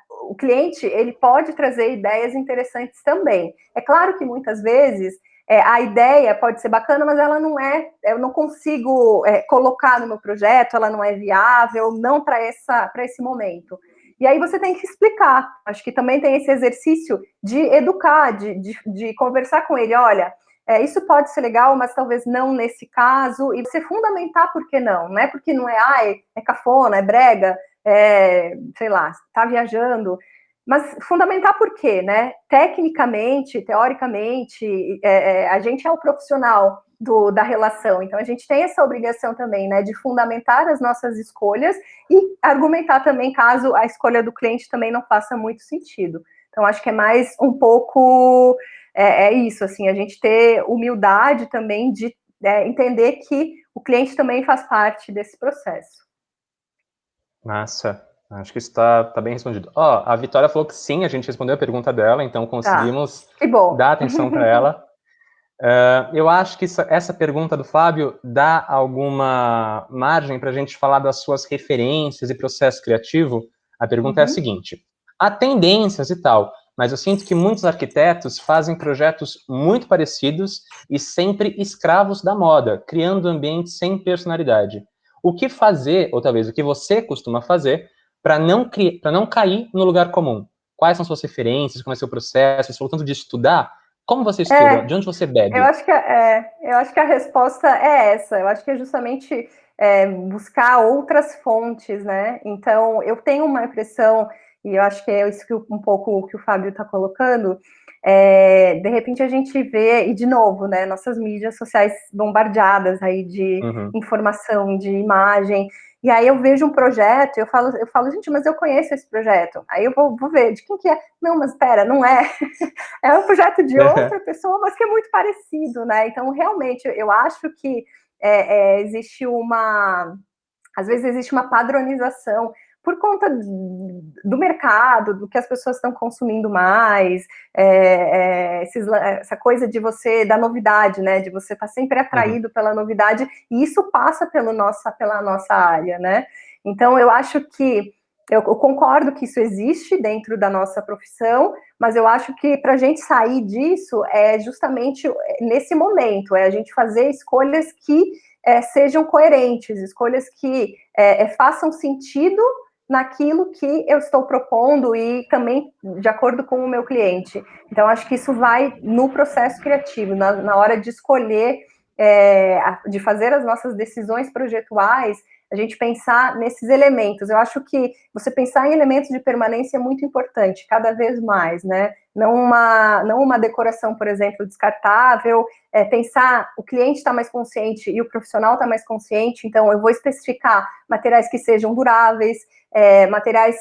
o cliente ele pode trazer ideias interessantes também. É claro que muitas vezes a ideia pode ser bacana, mas ela não eu não consigo colocar no meu projeto, ela não é viável, não para esse momento. E aí você tem que explicar. Acho que também tem esse exercício de educar, de conversar com ele, olha, isso pode ser legal, mas talvez não nesse caso, e você fundamentar por que não. Não é porque não é cafona, é brega, sei lá, tá viajando, mas fundamentar por quê, né? Tecnicamente, teoricamente, a gente é o profissional da relação, então a gente tem essa obrigação também, né, de fundamentar as nossas escolhas e argumentar também caso a escolha do cliente também não faça muito sentido. Então, acho que é mais um pouco isso, assim, a gente ter humildade também de entender que o cliente também faz parte desse processo. Massa. Acho que isso tá bem respondido. A Vitória falou que sim, a gente respondeu a pergunta dela, então conseguimos dar atenção para ela. Eu acho que essa pergunta do Fábio dá alguma margem para a gente falar das suas referências e processo criativo. A pergunta é a seguinte: há tendências e tal, mas eu sinto que muitos arquitetos fazem projetos muito parecidos e sempre escravos da moda, criando ambientes sem personalidade. O que fazer, ou talvez o que você costuma fazer, para não cair no lugar comum? Quais são suas referências? Como é seu processo? Você falou tanto de estudar. Como você estuda? De onde você bebe? Eu acho que a resposta é essa. Eu acho que é justamente buscar outras fontes, né? Então, eu tenho uma impressão, e eu acho que é isso um pouco o que o Fábio está colocando, de repente a gente vê, e de novo, né, nossas mídias sociais bombardeadas aí de informação, de imagem, e aí eu vejo um projeto, eu falo, gente, mas eu conheço esse projeto. Aí eu vou ver, de quem que é? Não, mas espera, não é. É um projeto de outra pessoa, mas que é muito parecido, né? Então, realmente, eu acho que existe às vezes existe uma padronização por conta do mercado, do que as pessoas estão consumindo mais, essa coisa da novidade, né? De você estar sempre atraído pela novidade, e isso passa pela nossa área, né? Então, eu acho que eu concordo que isso existe dentro da nossa profissão, mas eu acho que para a gente sair disso é justamente nesse momento, a gente fazer escolhas que sejam coerentes, escolhas que façam sentido naquilo que eu estou propondo e também de acordo com o meu cliente. Então, acho que isso vai no processo criativo, na hora de escolher, de fazer as nossas decisões projetuais, a gente pensar nesses elementos. Eu acho que você pensar em elementos de permanência é muito importante, cada vez mais, né? Não uma decoração, por exemplo, descartável, pensar, o cliente está mais consciente e o profissional está mais consciente, então eu vou especificar materiais que sejam duráveis, materiais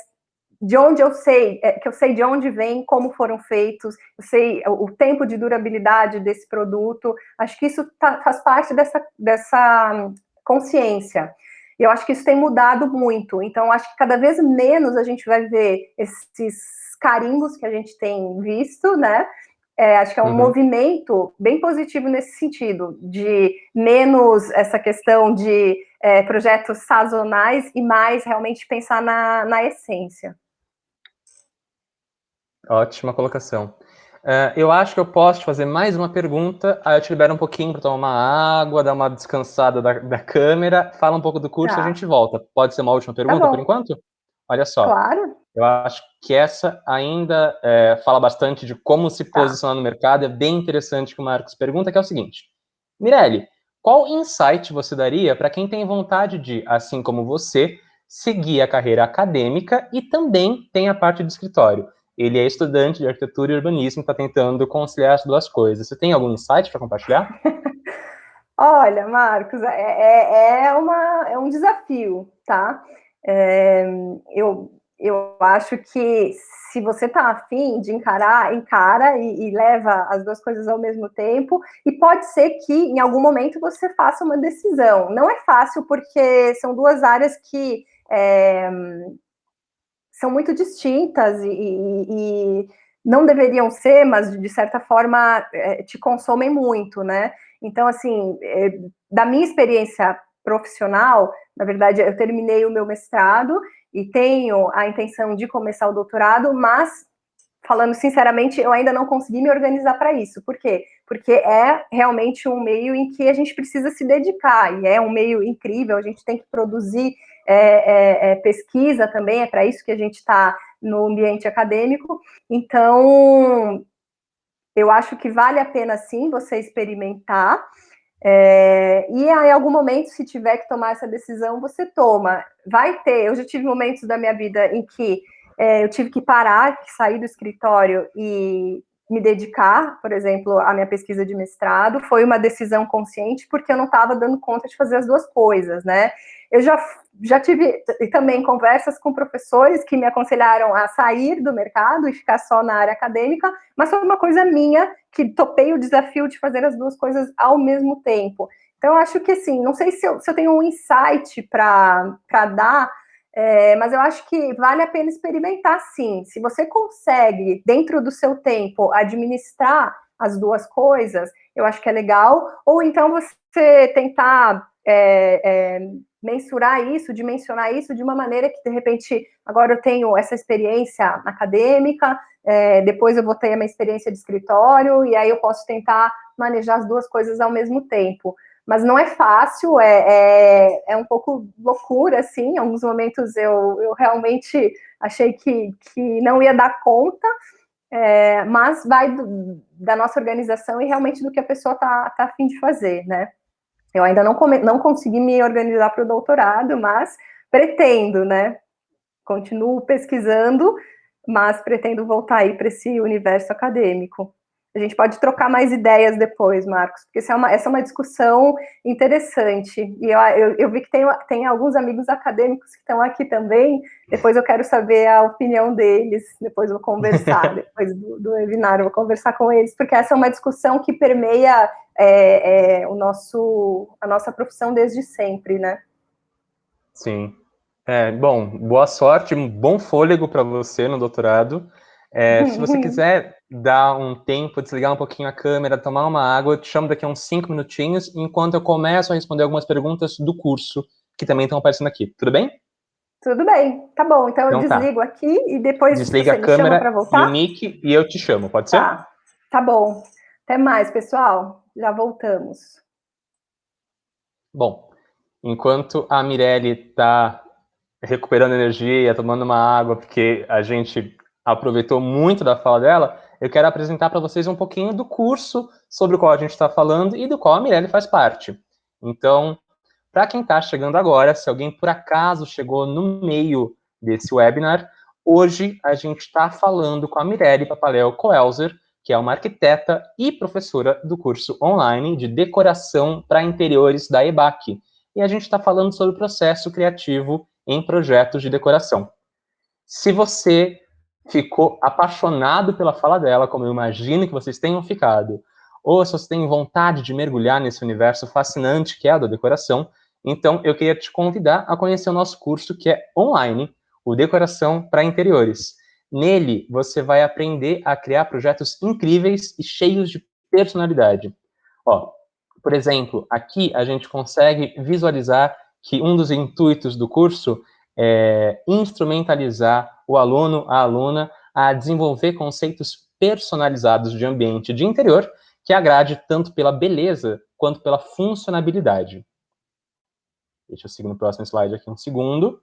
de onde eu sei, que eu sei de onde vem, como foram feitos, eu sei o tempo de durabilidade desse produto. Acho que isso faz parte dessa consciência. Eu acho que isso tem mudado muito. Então, acho que cada vez menos a gente vai ver esses carimbos que a gente tem visto, né? Acho que é um movimento bem positivo nesse sentido, de menos essa questão de projetos sazonais e mais realmente pensar na essência. Ótima colocação. Eu acho que eu posso te fazer mais uma pergunta, aí eu te libero um pouquinho para tomar uma água, dar uma descansada da câmera, fala um pouco do curso e a gente volta. Pode ser uma última pergunta por enquanto? Olha só. Claro. Eu acho que essa ainda fala bastante de como se posicionar no mercado, é bem interessante que o Marcos pergunta, que é o seguinte. Mirelle, qual insight você daria para quem tem vontade de, assim como você, seguir a carreira acadêmica e também tem a parte de escritório? Ele é estudante de arquitetura e urbanismo, está tentando conciliar as duas coisas. Você tem algum insight para compartilhar? Olha, Marcos, é um desafio, tá? Eu acho que se você está afim de encarar, encara e leva as duas coisas ao mesmo tempo, e pode ser que em algum momento você faça uma decisão. Não é fácil porque são duas áreas que são muito distintas e não deveriam ser, mas de certa forma te consomem muito, né? Então, assim, da minha experiência profissional, na verdade, eu terminei o meu mestrado e tenho a intenção de começar o doutorado, mas, falando sinceramente, eu ainda não consegui me organizar para isso. Por quê? Porque é realmente um meio em que a gente precisa se dedicar, e é um meio incrível, a gente tem que produzir pesquisa também, é para isso que a gente está no ambiente acadêmico. Então, eu acho que vale a pena, sim, você experimentar, e em algum momento, se tiver que tomar essa decisão, você toma. Vai ter, eu já tive momentos da minha vida em que eu tive que parar, sair do escritório e me dedicar, por exemplo, à minha pesquisa de mestrado. Foi uma decisão consciente, porque eu não estava dando conta de fazer as duas coisas, né? Eu já tive também conversas com professores que me aconselharam a sair do mercado e ficar só na área acadêmica, mas foi uma coisa minha que topei o desafio de fazer as duas coisas ao mesmo tempo. Então, eu acho que, assim, não sei se eu tenho um insight para dar, mas eu acho que vale a pena experimentar, sim. Se você consegue, dentro do seu tempo, administrar as duas coisas, eu acho que é legal. Ou então você tentar mensurar isso, dimensionar isso de uma maneira que, de repente, agora eu tenho essa experiência acadêmica, depois eu vou ter uma experiência de escritório, e aí eu posso tentar manejar as duas coisas ao mesmo tempo. Mas não é fácil, é um pouco loucura, assim. Em alguns momentos eu realmente achei que não ia dar conta, mas vai da nossa organização e realmente do que a pessoa tá a fim de fazer, né? Eu ainda não consegui me organizar para o doutorado, mas pretendo, né? Continuo pesquisando, mas pretendo voltar aí para esse universo acadêmico. A gente pode trocar mais ideias depois, Marcos, porque essa é uma discussão interessante. E eu vi que tem alguns amigos acadêmicos que estão aqui também. Depois eu quero saber a opinião deles. Depois vou conversar, depois do webinar, eu vou conversar com eles, porque essa é uma discussão que permeia a nossa profissão desde sempre, né? Sim. Bom, boa sorte, um bom fôlego para você no doutorado. Se você quiser dar um tempo, desligar um pouquinho a câmera, tomar uma água, eu te chamo daqui a uns 5 minutinhos, enquanto eu começo a responder algumas perguntas do curso, que também estão aparecendo aqui. Tudo bem? Tudo bem, tá bom. Então eu desligo aqui e depois desliga você me chama para voltar? E o mic e eu te chamo, pode ser? Tá bom. Até mais, pessoal. Já voltamos. Bom, enquanto a Mirelle está recuperando energia, tomando uma água, porque a gente aproveitou muito da fala dela, eu quero apresentar para vocês um pouquinho do curso sobre o qual a gente está falando e do qual a Mirelle faz parte. Então, para quem está chegando agora, se alguém por acaso chegou no meio desse webinar, hoje a gente está falando com a Mirelle Papaléu Coelzer, que é uma arquiteta e professora do curso online de decoração para interiores da EBAC. E a gente está falando sobre o processo criativo em projetos de decoração. Se você ficou apaixonado pela fala dela, como eu imagino que vocês tenham ficado, ou se você tem vontade de mergulhar nesse universo fascinante que é a da decoração, então eu queria te convidar a conhecer o nosso curso que é online, o Decoração para Interiores. Nele, você vai aprender a criar projetos incríveis e cheios de personalidade. Ó, por exemplo, aqui a gente consegue visualizar que um dos intuitos do curso é instrumentalizar o aluno, a aluna, a desenvolver conceitos personalizados de ambiente de interior que agrade tanto pela beleza quanto pela funcionabilidade. Deixa eu seguir no próximo slide aqui um segundo.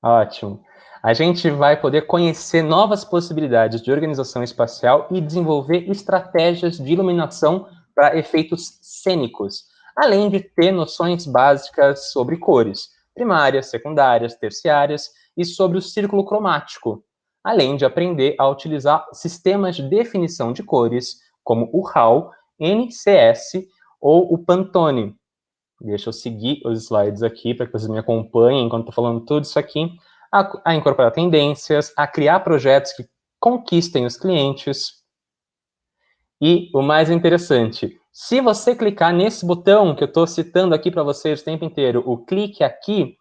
Ótimo. A gente vai poder conhecer novas possibilidades de organização espacial e desenvolver estratégias de iluminação para efeitos cênicos, além de ter noções básicas sobre cores, primárias, secundárias, terciárias, e sobre o círculo cromático, além de aprender a utilizar sistemas de definição de cores, como o RAW, NCS ou o Pantone. Deixa eu seguir os slides aqui para que vocês me acompanhem enquanto estou falando tudo isso aqui. A incorporar tendências, a criar projetos que conquistem os clientes. E o mais interessante, se você clicar nesse botão que eu estou citando aqui para vocês o tempo inteiro, o clique aqui,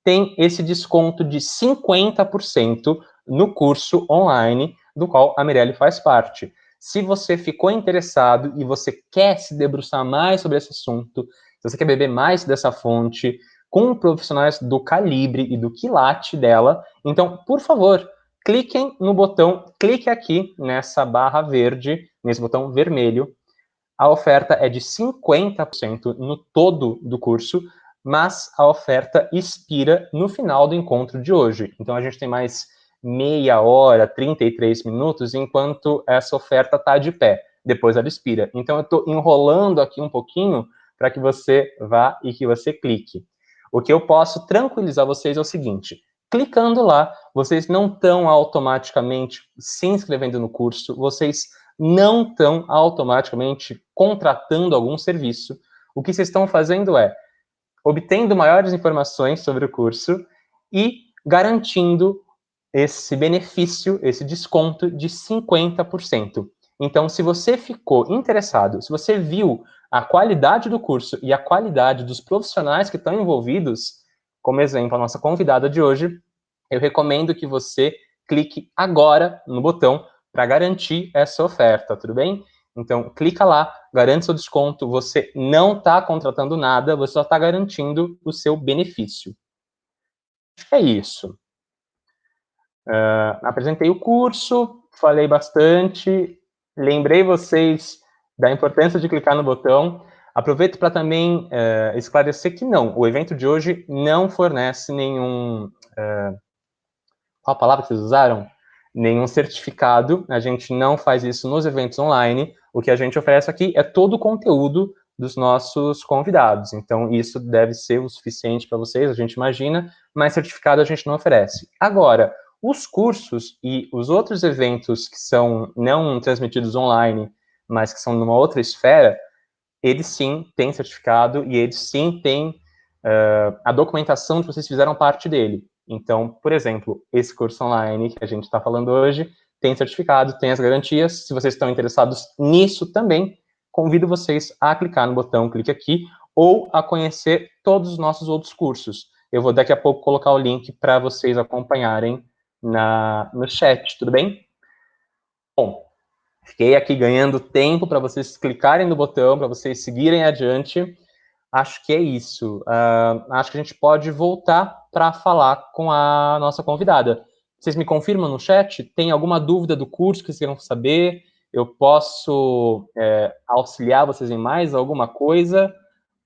tem esse desconto de 50% no curso online do qual a Mirelle faz parte. Se você ficou interessado e você quer se debruçar mais sobre esse assunto, se você quer beber mais dessa fonte, com profissionais do calibre e do quilate dela, então, por favor, cliquem no botão, clique aqui nessa barra verde, nesse botão vermelho. A oferta é de 50% no todo do curso, mas a oferta expira no final do encontro de hoje. Então, a gente tem mais meia hora, 33 minutos, enquanto essa oferta está de pé. Depois ela expira. Então, eu estou enrolando aqui um pouquinho para que você vá e que você clique. O que eu posso tranquilizar vocês é o seguinte: clicando lá, vocês não estão automaticamente se inscrevendo no curso, vocês não estão automaticamente contratando algum serviço. O que vocês estão fazendo é obtendo maiores informações sobre o curso e garantindo esse benefício, esse desconto de 50%. Então, se você ficou interessado, se você viu a qualidade do curso e a qualidade dos profissionais que estão envolvidos, como exemplo, a nossa convidada de hoje, eu recomendo que você clique agora no botão para garantir essa oferta, tudo bem? Então, clica lá, garante seu desconto, você não está contratando nada, você só está garantindo o seu benefício. É isso. Apresentei o curso, falei bastante, lembrei vocês da importância de clicar no botão. Aproveito para também esclarecer que não, o evento de hoje não fornece nenhum... qual a palavra que vocês usaram? Nenhum certificado, a gente não faz isso nos eventos online. O que a gente oferece aqui é todo o conteúdo dos nossos convidados. Então, isso deve ser o suficiente para vocês, a gente imagina, mas certificado a gente não oferece. Agora, os cursos e os outros eventos que são não transmitidos online, mas que são numa outra esfera, eles sim têm certificado e eles sim têm a documentação de que vocês fizeram parte dele. Então, por exemplo, esse curso online que a gente está falando hoje tem certificado, tem as garantias. Se vocês estão interessados nisso também, convido vocês a clicar no botão clique aqui ou a conhecer todos os nossos outros cursos. Eu vou daqui a pouco colocar o link para vocês acompanharem no chat, tudo bem? Bom, fiquei aqui ganhando tempo para vocês clicarem no botão, para vocês seguirem adiante. Acho que é isso. Acho que a gente pode voltar para falar com a nossa convidada. Vocês me confirmam no chat? Tem alguma dúvida do curso que vocês queiram saber? Eu posso auxiliar vocês em mais alguma coisa?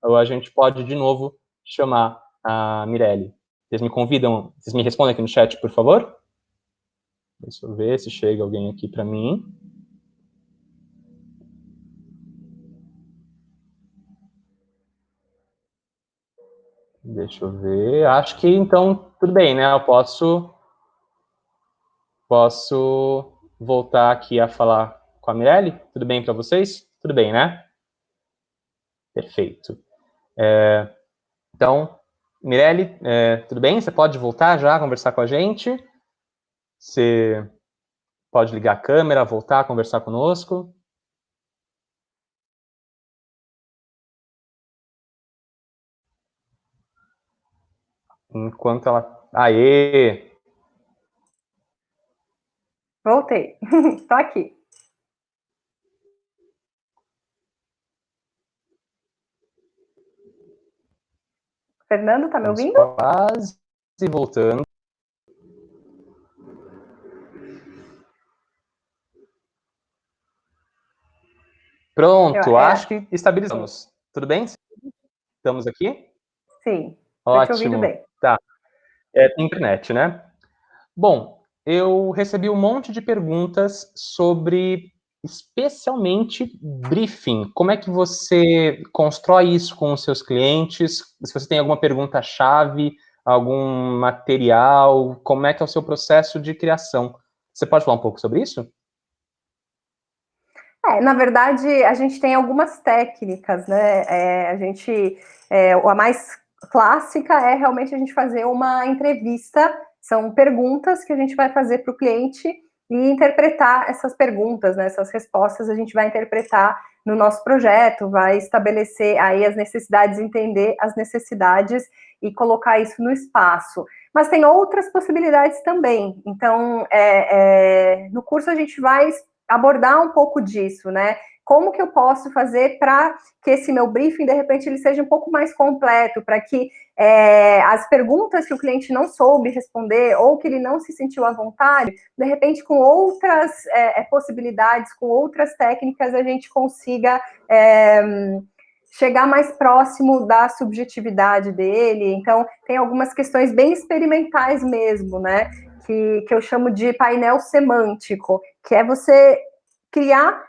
Ou a gente pode, de novo, chamar a Mirelle? Vocês me convidam? Vocês me respondem aqui no chat, por favor? Deixa eu ver se chega alguém aqui para mim. Deixa eu ver. Acho que, então, tudo bem, né? Eu posso voltar aqui a falar com a Mirelle? Tudo bem para vocês? Tudo bem, né? Perfeito. Então, Mirelle, tudo bem? Você pode voltar já a conversar com a gente? Você pode ligar a câmera, voltar a conversar conosco? Enquanto ela... Aê! Voltei. Estou aqui. Fernando, tá me ouvindo? Quase voltando. Pronto, acho que estabilizamos. Tudo bem? Estamos aqui? Sim, estou te ouvindo Ótimo. bem. Tá. Internet, né? Bom, eu recebi um monte de perguntas sobre, especialmente, briefing. Como é que você constrói isso com os seus clientes? Se você tem alguma pergunta-chave, algum material, como é que é o seu processo de criação? Você pode falar um pouco sobre isso? Na verdade, a gente tem algumas técnicas, né? A mais clássica é realmente a gente fazer uma entrevista, são perguntas que a gente vai fazer para o cliente e interpretar essas perguntas, né? Essas respostas a gente vai interpretar no nosso projeto, vai estabelecer aí as necessidades, entender as necessidades e colocar isso no espaço. Mas tem outras possibilidades também. Então, no curso a gente vai abordar um pouco disso, né? Como que eu posso fazer para que esse meu briefing, de repente, ele seja um pouco mais completo, para que as perguntas que o cliente não soube responder ou que ele não se sentiu à vontade, de repente, com outras possibilidades, com outras técnicas, a gente consiga chegar mais próximo da subjetividade dele. Então, tem algumas questões bem experimentais mesmo, né? Que eu chamo de painel semântico, que é você criar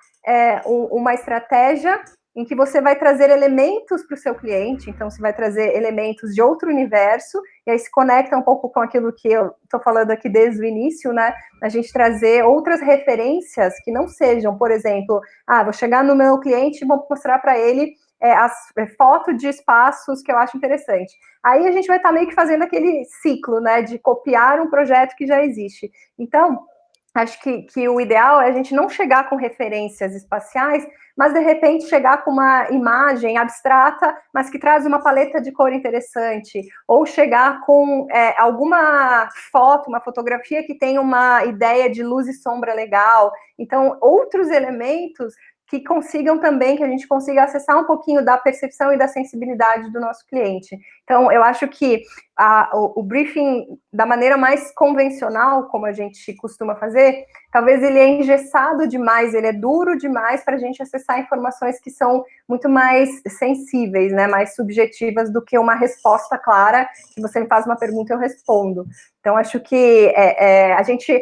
uma estratégia em que você vai trazer elementos para o seu cliente, então você vai trazer elementos de outro universo, e aí se conecta um pouco com aquilo que eu estou falando aqui desde o início, né? A gente trazer outras referências que não sejam, por exemplo, vou chegar no meu cliente e vou mostrar para ele as fotos de espaços que eu acho interessante. Aí a gente vai estar meio que fazendo aquele ciclo, né, de copiar um projeto que já existe. Então, acho que o ideal é a gente não chegar com referências espaciais, mas de repente chegar com uma imagem abstrata, mas que traz uma paleta de cor interessante, ou chegar com alguma foto, uma fotografia que tem uma ideia de luz e sombra legal. Então, outros elementos que consigam também, que a gente consiga acessar um pouquinho da percepção e da sensibilidade do nosso cliente. Então, eu acho que o briefing, da maneira mais convencional, como a gente costuma fazer, talvez ele é engessado demais, ele é duro demais para a gente acessar informações que são muito mais sensíveis, né, mais subjetivas do que uma resposta clara, que você me faz uma pergunta e eu respondo. Então, acho que a gente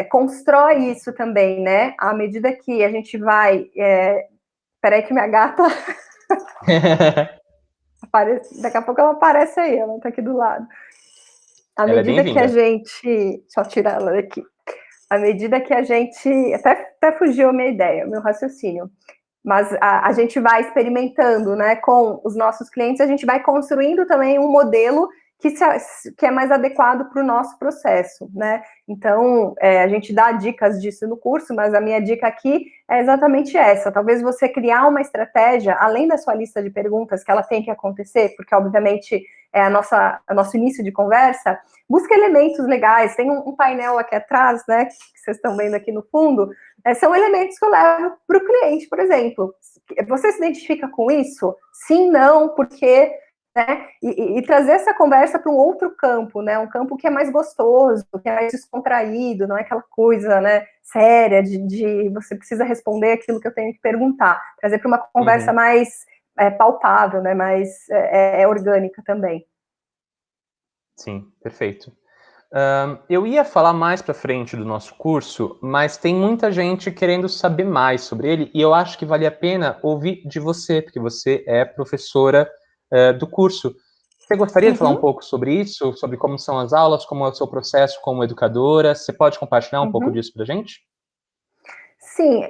constrói isso também, né? À medida que a gente vai... Peraí que minha gata... Daqui a pouco ela aparece aí, ela tá aqui do lado. À medida que a gente... Deixa eu tirar ela daqui. À medida que a gente... Até fugiu a minha ideia, o meu raciocínio. Mas a gente vai experimentando, né, com os nossos clientes, a gente vai construindo também um modelo que é mais adequado para o nosso processo, né? Então, a gente dá dicas disso no curso, mas a minha dica aqui é exatamente essa. Talvez você criar uma estratégia, além da sua lista de perguntas, que ela tem que acontecer, porque, obviamente, é o nosso início de conversa, busca elementos legais. Tem um painel aqui atrás, né, que vocês estão vendo aqui no fundo, são elementos que eu levo para o cliente, por exemplo. Você se identifica com isso? Sim, não, porque... Né? E trazer essa conversa para um outro campo, né? Um campo que é mais gostoso, que é mais descontraído, não é aquela coisa, né, séria de você precisa responder aquilo que eu tenho que perguntar. Trazer para uma conversa mais palpável, né? Mais orgânica também. Sim, perfeito. Eu ia falar mais para frente do nosso curso, mas tem muita gente querendo saber mais sobre ele, e eu acho que vale a pena ouvir de você, porque você é professora do curso. Você gostaria de falar um pouco sobre isso, sobre como são as aulas, como é o seu processo como educadora? Você pode compartilhar um pouco disso para a gente? Sim,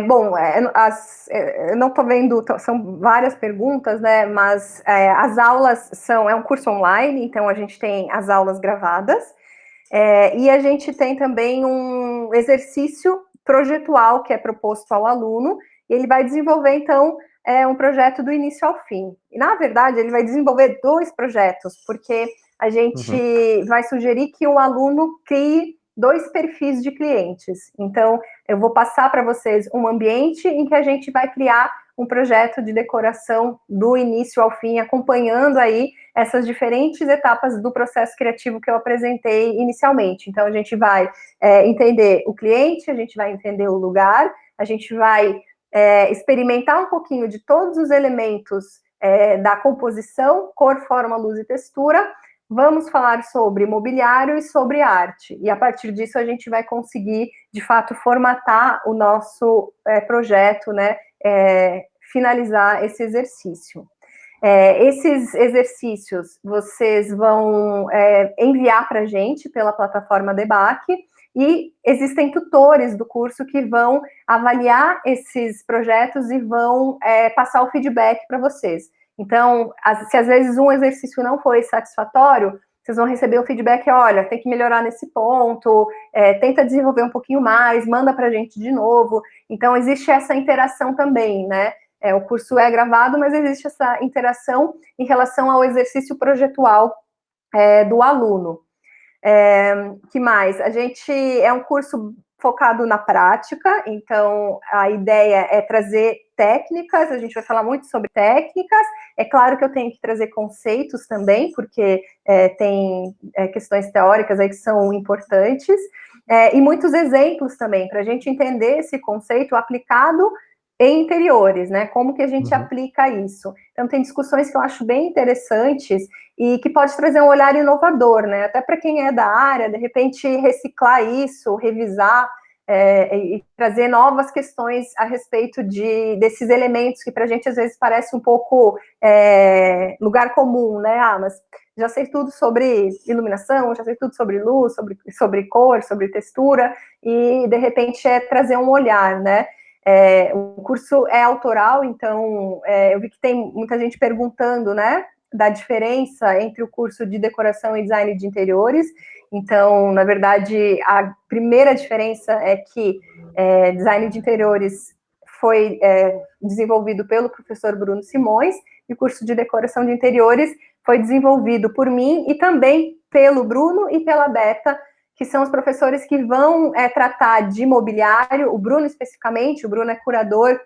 bom, eu não estou vendo, são várias perguntas, né, mas as aulas é um curso online, então a gente tem as aulas gravadas, e a gente tem também um exercício projetual que é proposto ao aluno, e ele vai desenvolver, então, um projeto do início ao fim. E, na verdade, ele vai desenvolver 2 projetos, porque a gente vai sugerir que o aluno crie 2 perfis de clientes. Então, eu vou passar para vocês um ambiente em que a gente vai criar um projeto de decoração do início ao fim, acompanhando aí essas diferentes etapas do processo criativo que eu apresentei inicialmente. Então, a gente vai entender o cliente, a gente vai entender o lugar, a gente vai experimentar um pouquinho de todos os elementos da composição, cor, forma, luz e textura. Vamos falar sobre mobiliário e sobre arte. E a partir disso a gente vai conseguir, de fato, formatar o nosso projeto, né? Finalizar esse exercício. Esses exercícios vocês vão enviar para a gente pela plataforma Debac, e existem tutores do curso que vão avaliar esses projetos e vão passar o feedback para vocês. Então, se às vezes um exercício não foi satisfatório, vocês vão receber o feedback, olha, tem que melhorar nesse ponto, tenta desenvolver um pouquinho mais, manda para a gente de novo. Então, existe essa interação também, né? O curso é gravado, mas existe essa interação em relação ao exercício projetual do aluno. Que mais? A gente é um curso focado na prática, então a ideia é trazer técnicas, a gente vai falar muito sobre técnicas. É claro que eu tenho que trazer conceitos também, porque tem questões teóricas aí que são importantes, e muitos exemplos também, para a gente entender esse conceito aplicado em interiores, né? Como que a gente aplica isso? Então, tem discussões que eu acho bem interessantes e que pode trazer um olhar inovador, né? Até para quem é da área, de repente, reciclar isso, revisar e trazer novas questões a respeito desses elementos que para a gente, às vezes, parece um pouco lugar comum, né? Ah, mas já sei tudo sobre iluminação, já sei tudo sobre luz, sobre cor, sobre textura, e, de repente, trazer um olhar, né? O curso é autoral, então eu vi que tem muita gente perguntando, né, da diferença entre o curso de decoração e design de interiores. Então, na verdade, a primeira diferença é que design de interiores foi desenvolvido pelo professor Bruno Simões, e o curso de decoração de interiores foi desenvolvido por mim e também pelo Bruno e pela Beta, que são os professores que vão tratar de mobiliário. O Bruno, especificamente, o Bruno é curador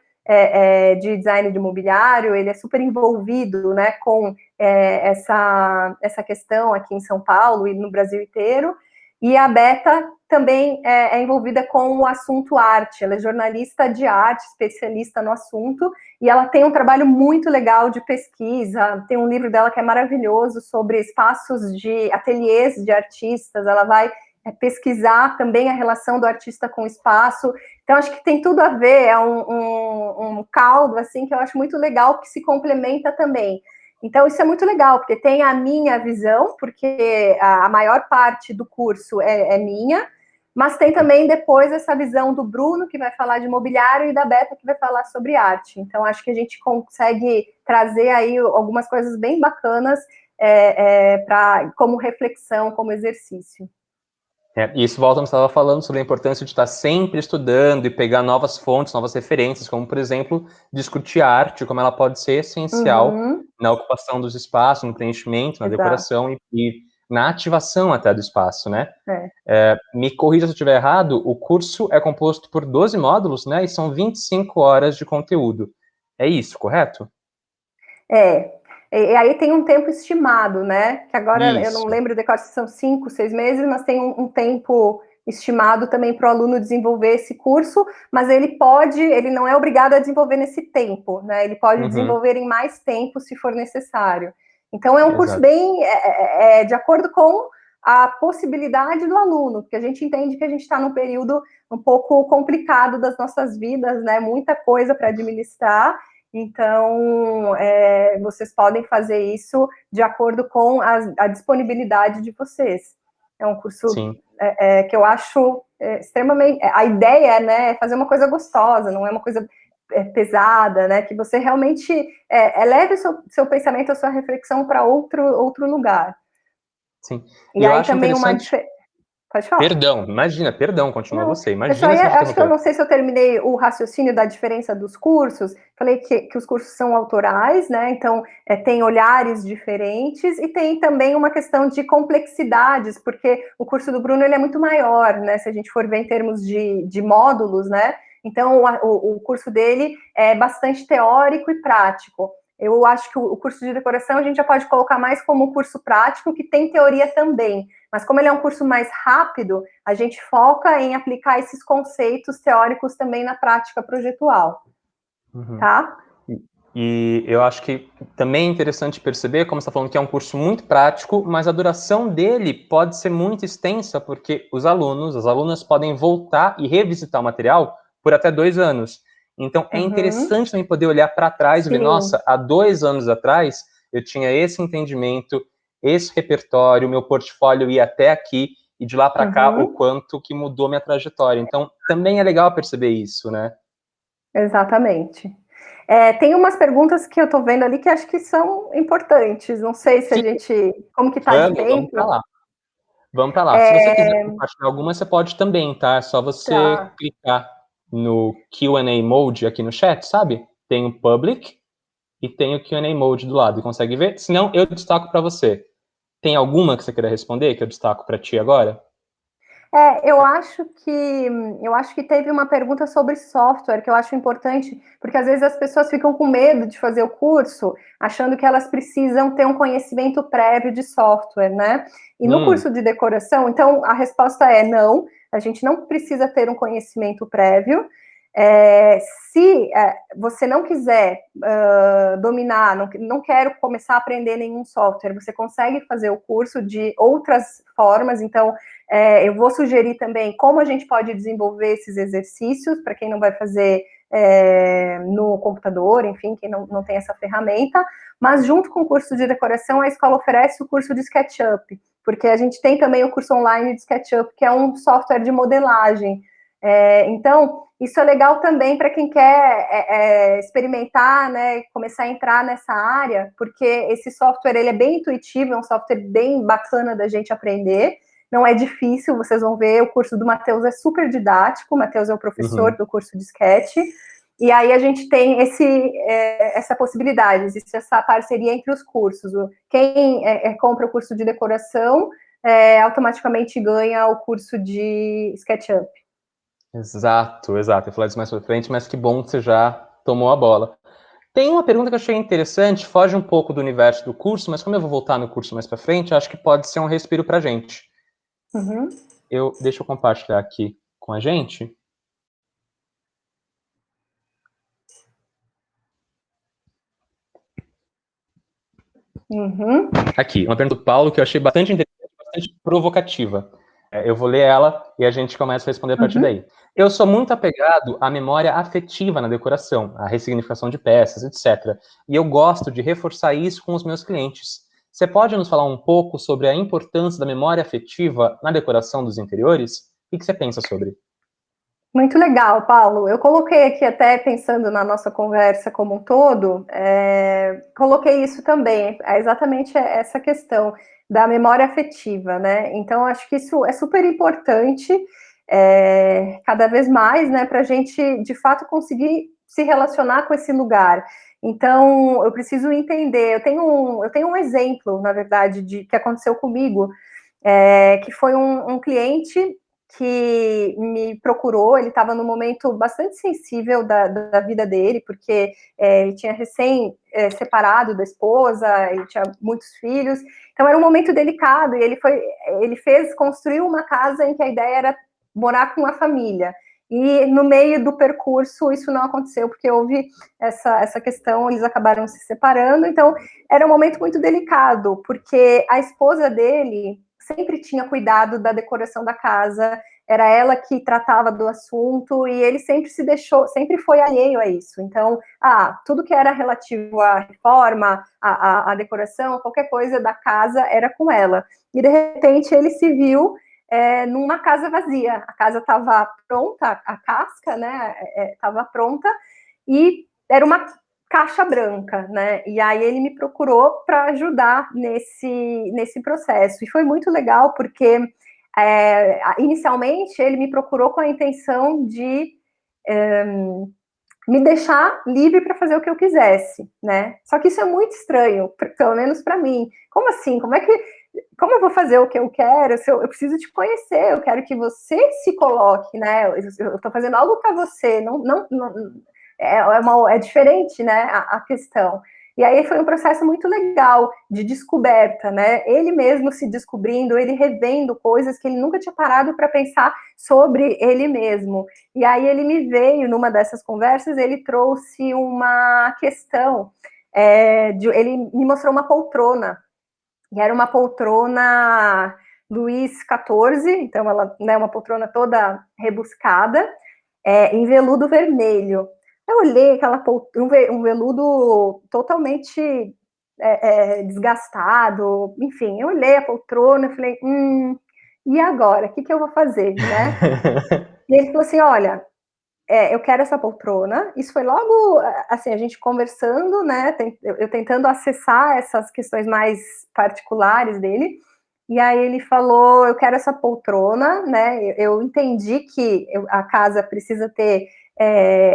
de design de mobiliário, ele é super envolvido, né, com essa questão aqui em São Paulo e no Brasil inteiro. E a Beta também é envolvida com o assunto arte, ela é jornalista de arte, especialista no assunto, e ela tem um trabalho muito legal de pesquisa, tem um livro dela que é maravilhoso sobre espaços de ateliês de artistas, ela vai pesquisar também a relação do artista com o espaço. Então, acho que tem tudo a ver, é um caldo, assim, que eu acho muito legal, que se complementa também. Então, isso é muito legal, porque tem a minha visão, porque a maior parte do curso é minha, mas tem também depois essa visão do Bruno, que vai falar de mobiliário, e da Beta, que vai falar sobre arte. Então, acho que a gente consegue trazer aí algumas coisas bem bacanas como reflexão, como exercício. E isso volta, você estava falando sobre a importância de estar sempre estudando e pegar novas fontes, novas referências, como, por exemplo, discutir arte, como ela pode ser essencial na ocupação dos espaços, no preenchimento, na decoração e na ativação até do espaço, né? Me corrija se eu estiver errado, o curso é composto por 12 módulos, né? E são 25 horas de conteúdo. É isso, correto? E aí tem um tempo estimado, né? Que agora eu não lembro de qual são 5, 6 meses, mas tem um tempo estimado também para o aluno desenvolver esse curso, mas ele não é obrigado a desenvolver nesse tempo, né? Ele pode desenvolver em mais tempo se for necessário. Então é um curso bem de acordo com a possibilidade do aluno, porque a gente entende que a gente está num período um pouco complicado das nossas vidas, né? Muita coisa para administrar. Então, vocês podem fazer isso de acordo com a disponibilidade de vocês. É um curso que eu acho extremamente... A ideia, né, é fazer uma coisa gostosa, não é uma coisa pesada, né, que você realmente leve o seu pensamento, a sua reflexão para outro lugar. Sim. E aí também Pode falar. Perdão, imagina, perdão, continua você. Imagina se acho que eu não sei se eu terminei o raciocínio da diferença dos cursos. Falei que os cursos são autorais, né? Então, tem olhares diferentes e tem também uma questão de complexidades, porque o curso do Bruno ele é muito maior, né? Se a gente for ver em termos de módulos, né? Então, o curso dele é bastante teórico e prático. Eu acho que o curso de decoração a gente já pode colocar mais como curso prático, que tem teoria também. Mas como ele é um curso mais rápido, a gente foca em aplicar esses conceitos teóricos também na prática projetual. Tá? E eu acho que também é interessante perceber, como você está falando, que é um curso muito prático, mas a duração dele pode ser muito extensa, porque os alunos, as alunas podem voltar e revisitar o material por até 2 anos. Então, é interessante também poder olhar para trás e ver, nossa, há 2 anos atrás, eu tinha esse entendimento, esse repertório, meu portfólio ia até aqui, e de lá para cá, o quanto que mudou minha trajetória. Então, também é legal perceber isso, né? Exatamente. Tem umas perguntas que eu estou vendo ali que acho que são importantes. Não sei se a gente... Como que está de tempo? Vamos para lá. Vamos para lá. Se você quiser compartilhar alguma, você pode também, tá? É só você clicar no Q&A Mode aqui no chat, sabe? Tem o Public e tem o Q&A Mode do lado. Consegue ver? Se não, eu destaco para você. Tem alguma que você queira responder, que eu destaco para ti agora? Eu acho que teve uma pergunta sobre software, que eu acho importante, porque às vezes as pessoas ficam com medo de fazer o curso, achando que elas precisam ter um conhecimento prévio de software, né? E no curso de decoração, então, a resposta é não, a gente não precisa ter um conhecimento prévio. Se você não quiser dominar, não quero começar a aprender nenhum software, você consegue fazer o curso de outras formas. Então, eu vou sugerir também como a gente pode desenvolver esses exercícios, para quem não vai fazer no computador, enfim, quem não tem essa ferramenta. Mas junto com o curso de decoração, a escola oferece o curso de SketchUp, porque a gente tem também o curso online de SketchUp, que é um software de modelagem. Então, isso é legal também para quem quer experimentar, né, começar a entrar nessa área, porque esse software ele é bem intuitivo, é um software bem bacana da gente aprender, não é difícil, vocês vão ver, o curso do Matheus é super didático, o Matheus é o professor do curso de Sketch, e aí a gente tem essa possibilidade, existe essa parceria entre os cursos. Quem compra o curso de decoração automaticamente ganha o curso de SketchUp. Exato. Eu vou falar disso mais pra frente, mas que bom que você já tomou a bola. Tem uma pergunta que eu achei interessante, foge um pouco do universo do curso, mas como eu vou voltar no curso mais pra frente, acho que pode ser um respiro pra gente. Deixa eu compartilhar aqui com a gente. Aqui, uma pergunta do Paulo que eu achei bastante interessante, bastante provocativa. Eu vou ler ela e a gente começa a responder a partir daí. Eu sou muito apegado à memória afetiva na decoração, à ressignificação de peças, etc. E eu gosto de reforçar isso com os meus clientes. Você pode nos falar um pouco sobre a importância da memória afetiva na decoração dos interiores? O que você pensa sobre? Muito legal, Paulo. Eu coloquei aqui, até pensando na nossa conversa como um todo, coloquei isso também, exatamente essa questão da memória afetiva, né? Então, acho que isso é super importante, cada vez mais, né, para a gente, de fato, conseguir se relacionar com esse lugar. Então, eu preciso entender, eu tenho um exemplo, na verdade, que aconteceu comigo, que foi um cliente que me procurou, ele estava num momento bastante sensível da vida dele, porque ele tinha recém separado da esposa, ele tinha muitos filhos, então era um momento delicado, e ele construiu uma casa em que a ideia era morar com a família, e no meio do percurso isso não aconteceu, porque houve essa questão, eles acabaram se separando, então era um momento muito delicado, porque a esposa dele sempre tinha cuidado da decoração da casa, era ela que tratava do assunto, e ele sempre foi alheio a isso. Então, tudo que era relativo à reforma, à decoração, qualquer coisa da casa era com ela. E, de repente, ele se viu numa casa vazia. A casa estava pronta, a casca, né, estava pronta, e era uma caixa branca, né? E aí ele me procurou para ajudar nesse processo. E foi muito legal, porque inicialmente ele me procurou com a intenção de me deixar livre para fazer o que eu quisesse, né? Só que isso é muito estranho, pelo menos para mim. Como assim? Como eu vou fazer o que eu quero? Eu preciso te conhecer, eu quero que você se coloque, né? Eu estou fazendo algo para você, é diferente, né? A questão. E aí foi um processo muito legal de descoberta, né? Ele mesmo se descobrindo, ele revendo coisas que ele nunca tinha parado para pensar sobre ele mesmo. E aí ele me veio, numa dessas conversas, ele trouxe uma questão, ele me mostrou uma poltrona, e era uma poltrona Luís XIV, então ela é, né, uma poltrona toda rebuscada, em veludo vermelho. Eu olhei um veludo totalmente desgastado, enfim, eu olhei a poltrona e falei, e agora? O que eu vou fazer, né? E ele falou assim, olha, eu quero essa poltrona. Isso foi logo, assim, a gente conversando, né, eu tentando acessar essas questões mais particulares dele, e aí ele falou, eu quero essa poltrona, né, eu entendi que a casa precisa ter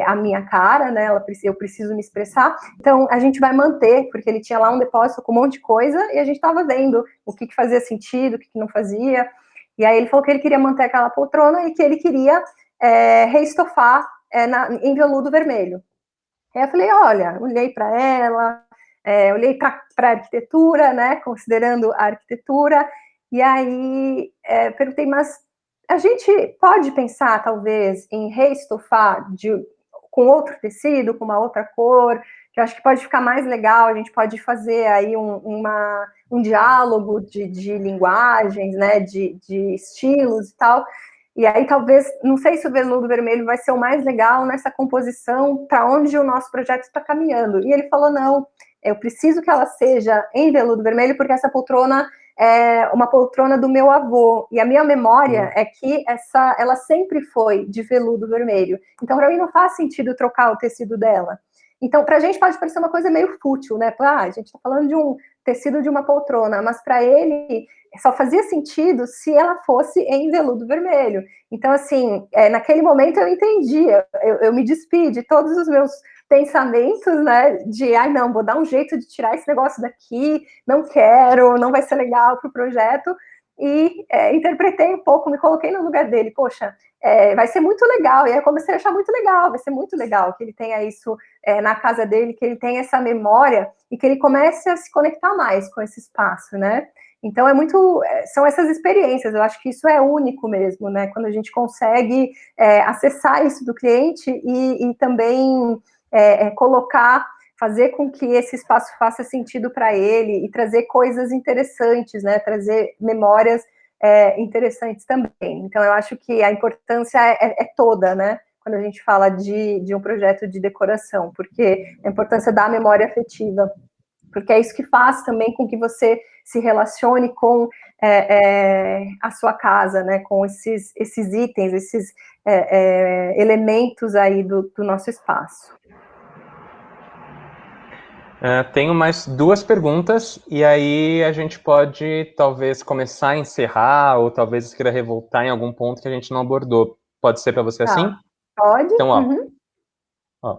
a minha cara, né, eu preciso me expressar, então a gente vai manter, porque ele tinha lá um depósito com um monte de coisa, e a gente estava vendo o que fazia sentido, o que não fazia, e aí ele falou que ele queria manter aquela poltrona e que ele queria reestofar em veludo vermelho. Aí eu falei, olha, olhei para ela, olhei para a arquitetura, né, considerando a arquitetura, e aí perguntei, mas a gente pode pensar, talvez, em reestofar com outro tecido, com uma outra cor, que eu acho que pode ficar mais legal, a gente pode fazer aí um diálogo de linguagens, né, de estilos e tal. E aí talvez, não sei se o veludo vermelho vai ser o mais legal nessa composição para onde o nosso projeto está caminhando. E ele falou, não, eu preciso que ela seja em veludo vermelho, porque essa poltrona é uma poltrona do meu avô. E a minha memória é que ela sempre foi de veludo vermelho. Então, para mim, não faz sentido trocar o tecido dela. Então, para a gente pode parecer uma coisa meio fútil, né? A gente está falando de um tecido de uma poltrona, mas para ele só fazia sentido se ela fosse em veludo vermelho. Então, assim, naquele momento eu entendi, eu me despi de todos os meus pensamentos, né, de, não, vou dar um jeito de tirar esse negócio daqui, não quero, não vai ser legal para o projeto, e interpretei um pouco, me coloquei no lugar dele, poxa, vai ser muito legal, e aí eu comecei a achar muito legal, vai ser muito legal que ele tenha isso na casa dele, que ele tenha essa memória, e que ele comece a se conectar mais com esse espaço, né? Então, são essas experiências, eu acho que isso é único mesmo, né? Quando a gente consegue acessar isso do cliente e também fazer com que esse espaço faça sentido para ele e trazer coisas interessantes, né? Trazer memórias interessantes também. Então, eu acho que a importância é toda, né? Quando a gente fala de um projeto de decoração, porque a importância da memória afetiva, porque é isso que faz também com que você se relacione com a sua casa, né, com esses itens, esses elementos aí do nosso espaço. Tenho mais 2 perguntas, e aí a gente pode talvez começar a encerrar, ou talvez queira revoltar em algum ponto que a gente não abordou. Pode ser para você assim? Pode. Então, ó,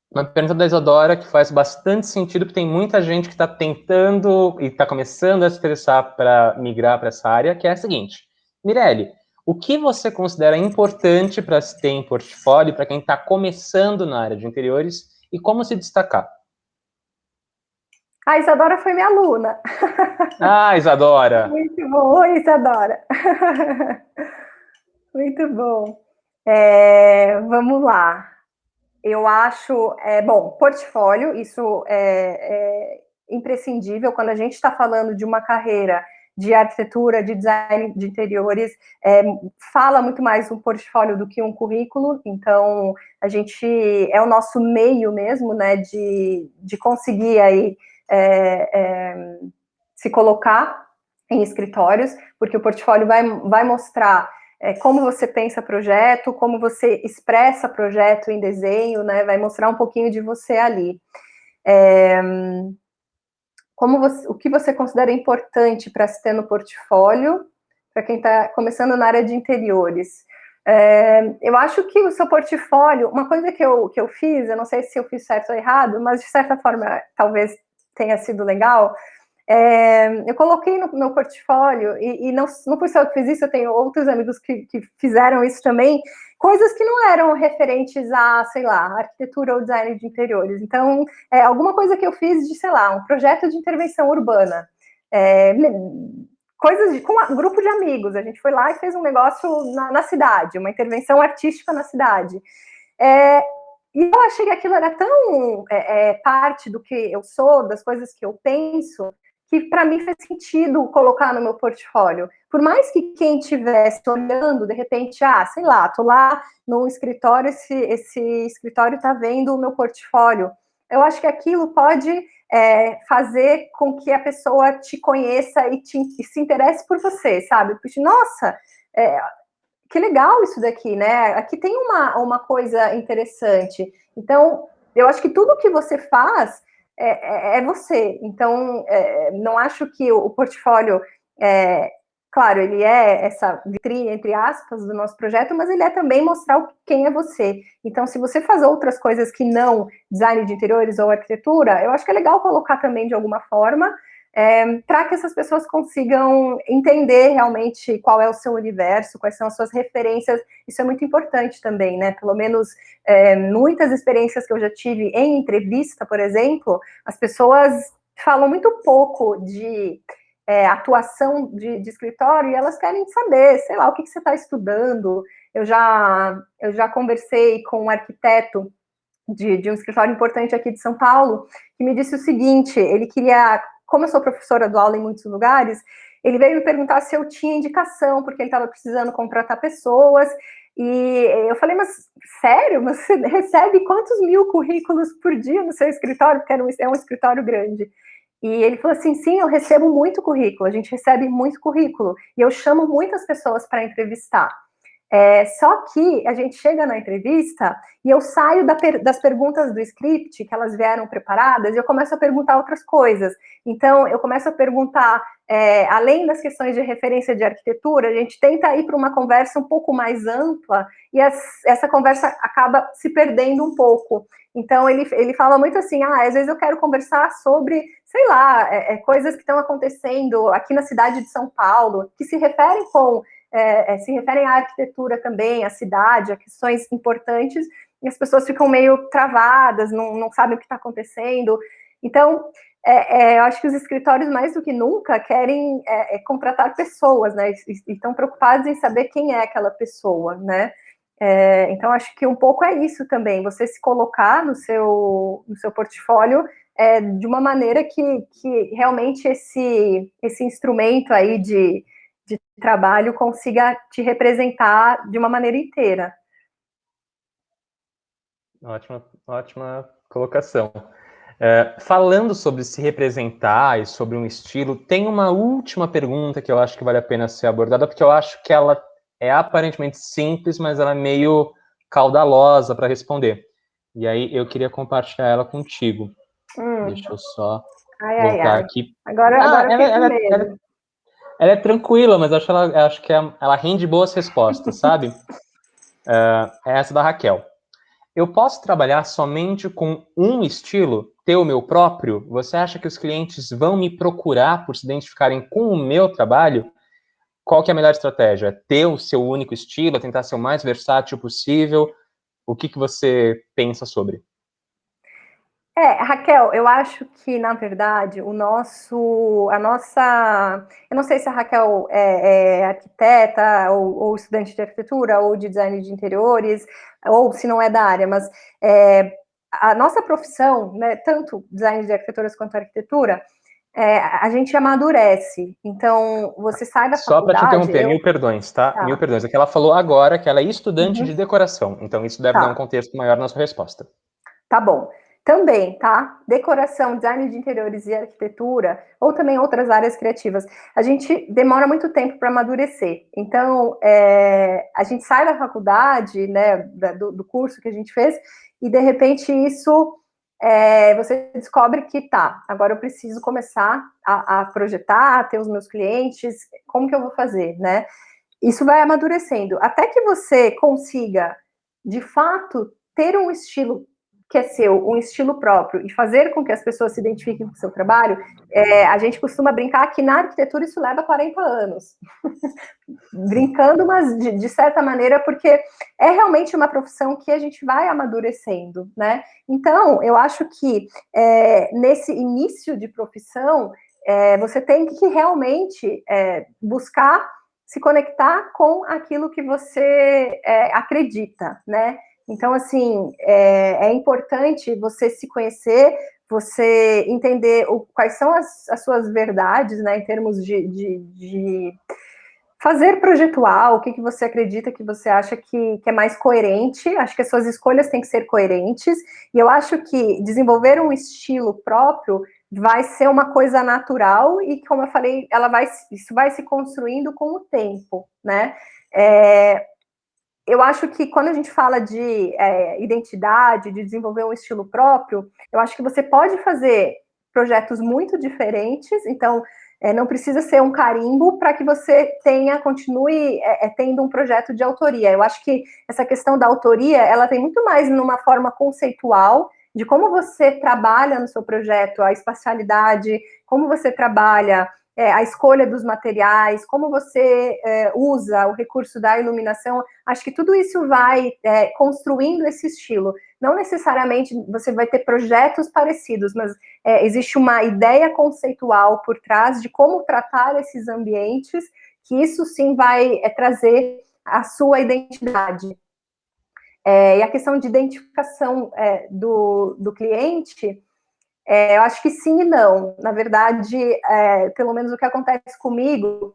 uma pergunta da Isadora que faz bastante sentido, porque tem muita gente que está tentando e está começando a se interessar para migrar para essa área, que é a seguinte. Mirelle, o que você considera importante para se ter em portfólio para quem está começando na área de interiores e como se destacar? A Isadora foi minha aluna. Isadora! Muito bom. Oi, Isadora. Muito bom. Vamos lá. Eu acho, bom, portfólio, isso é imprescindível quando a gente está falando de uma carreira de arquitetura, de design de interiores, fala muito mais um portfólio do que um currículo, então a gente é o nosso meio mesmo, né, de conseguir aí se colocar em escritórios, porque o portfólio vai mostrar como você pensa projeto, como você expressa projeto em desenho, né? Vai mostrar um pouquinho de você ali. O que você considera importante para se ter no portfólio? para quem está começando na área de interiores. Eu acho que o seu portfólio, uma coisa que eu fiz, eu não sei se eu fiz certo ou errado, mas de certa forma talvez tenha sido legal, eu coloquei no meu portfólio, e não fui só eu que fiz isso, eu tenho outros amigos que fizeram isso também, coisas que não eram referentes a, sei lá, arquitetura ou design de interiores. Então, alguma coisa que eu fiz de, sei lá, um projeto de intervenção urbana, coisas com um grupo de amigos, a gente foi lá e fez um negócio na cidade, uma intervenção artística na cidade. E eu achei que aquilo era tão parte do que eu sou, das coisas que eu penso, que para mim fez sentido colocar no meu portfólio. Por mais que quem estivesse olhando, de repente, sei lá, tô lá no escritório, esse escritório está vendo o meu portfólio. Eu acho que aquilo pode fazer com que a pessoa te conheça e se interesse por você, sabe? Porque, nossa, que legal isso daqui, né? Aqui tem uma coisa interessante. Então, eu acho que tudo que você faz é você. Então, não acho que o portfólio, claro, ele é essa vitrine, entre aspas, do nosso projeto, mas ele é também mostrar quem é você. Então, se você faz outras coisas que não design de interiores ou arquitetura, eu acho que é legal colocar também de alguma forma, para que essas pessoas consigam entender realmente qual é o seu universo, quais são as suas referências. Isso é muito importante também, né? Pelo menos muitas experiências que eu já tive em entrevista, por exemplo, as pessoas falam muito pouco de atuação de escritório, e elas querem saber, sei lá, o que você está estudando. Eu já conversei com um arquiteto de um escritório importante aqui de São Paulo, que me disse o seguinte: ele queria, como eu sou professora, dou aula em muitos lugares, ele veio me perguntar se eu tinha indicação, porque ele estava precisando contratar pessoas, e eu falei, mas sério? Mas você recebe quantos mil currículos por dia no seu escritório? Porque é um escritório grande. E ele falou assim, sim, eu recebo muito currículo, a gente recebe muito currículo, e eu chamo muitas pessoas para entrevistar. Só que a gente chega na entrevista e eu saio das perguntas do script, que elas vieram preparadas, e eu começo a perguntar outras coisas. Então, eu começo a perguntar, além das questões de referência de arquitetura, a gente tenta ir para uma conversa um pouco mais ampla, e essa conversa acaba se perdendo um pouco. Então, ele fala muito assim, às vezes eu quero conversar sobre, sei lá, coisas que estão acontecendo aqui na cidade de São Paulo, que se referem à arquitetura também, à cidade, a questões importantes, e as pessoas ficam meio travadas, não sabem o que está acontecendo. Então, eu acho que os escritórios, mais do que nunca, querem contratar pessoas, né, e estão preocupados em saber quem é aquela pessoa, né. Então, acho que um pouco é isso também, você se colocar no seu portfólio de uma maneira que realmente esse instrumento aí de trabalho consiga te representar de uma maneira inteira. Ótima colocação. Falando sobre se representar e sobre um estilo, tem uma última pergunta que eu acho que vale a pena ser abordada, porque eu acho que ela é aparentemente simples, mas ela é meio caudalosa para responder. E aí eu queria compartilhar ela contigo. Deixa eu só voltar aqui. Agora eu fiquei com medo. Ela é tranquila, mas acho que ela rende boas respostas, sabe? É essa da Raquel. Eu posso trabalhar somente com um estilo, ter o meu próprio? Você acha que os clientes vão me procurar por se identificarem com o meu trabalho? Qual que é a melhor estratégia? Ter o seu único estilo, tentar ser o mais versátil possível? O que você pensa sobre? Raquel, eu acho que, na verdade, eu não sei se a Raquel é arquiteta, ou estudante de arquitetura, ou de design de interiores, ou se não é da área, mas a nossa profissão, né, tanto design de arquiteturas quanto arquitetura, a gente amadurece. Então, você sai da faculdade... Só para te interromper, mil perdões, tá? Tá. Mil perdões. É que ela falou agora que ela é estudante de decoração, então isso deve dar um contexto maior na sua resposta. Tá bom. Também, tá? Decoração, design de interiores e arquitetura, ou também outras áreas criativas, a gente demora muito tempo para amadurecer. Então, a gente sai da faculdade, né, do curso que a gente fez, e de repente isso você descobre que agora eu preciso começar a projetar, a ter os meus clientes, como que eu vou fazer, né? Isso vai amadurecendo, até que você consiga, de fato, ter um estilo que é seu, um estilo próprio, e fazer com que as pessoas se identifiquem com o seu trabalho. A gente costuma brincar que na arquitetura isso leva 40 anos. Brincando, mas de certa maneira, porque é realmente uma profissão que a gente vai amadurecendo, né? Então, eu acho que nesse início de profissão, você tem que realmente buscar se conectar com aquilo que você acredita, né? Então, assim, é importante você se conhecer, você entender quais são as suas verdades, né, em termos de fazer projetual, o que você acredita, que você acha que é mais coerente. Acho que as suas escolhas têm que ser coerentes, e eu acho que desenvolver um estilo próprio vai ser uma coisa natural, e como eu falei, isso vai se construindo com o tempo, né? Eu acho que quando a gente fala de identidade, de desenvolver um estilo próprio, eu acho que você pode fazer projetos muito diferentes, então não precisa ser um carimbo para que você continue tendo um projeto de autoria. Eu acho que essa questão da autoria, ela tem muito mais numa forma conceitual, de como você trabalha no seu projeto, a espacialidade, como você trabalha a escolha dos materiais, como você usa o recurso da iluminação. Acho que tudo isso vai construindo esse estilo. Não necessariamente você vai ter projetos parecidos, mas existe uma ideia conceitual por trás de como tratar esses ambientes, que isso sim vai trazer a sua identidade. E a questão de identificação do cliente, eu acho que sim e não. Na verdade, pelo menos o que acontece comigo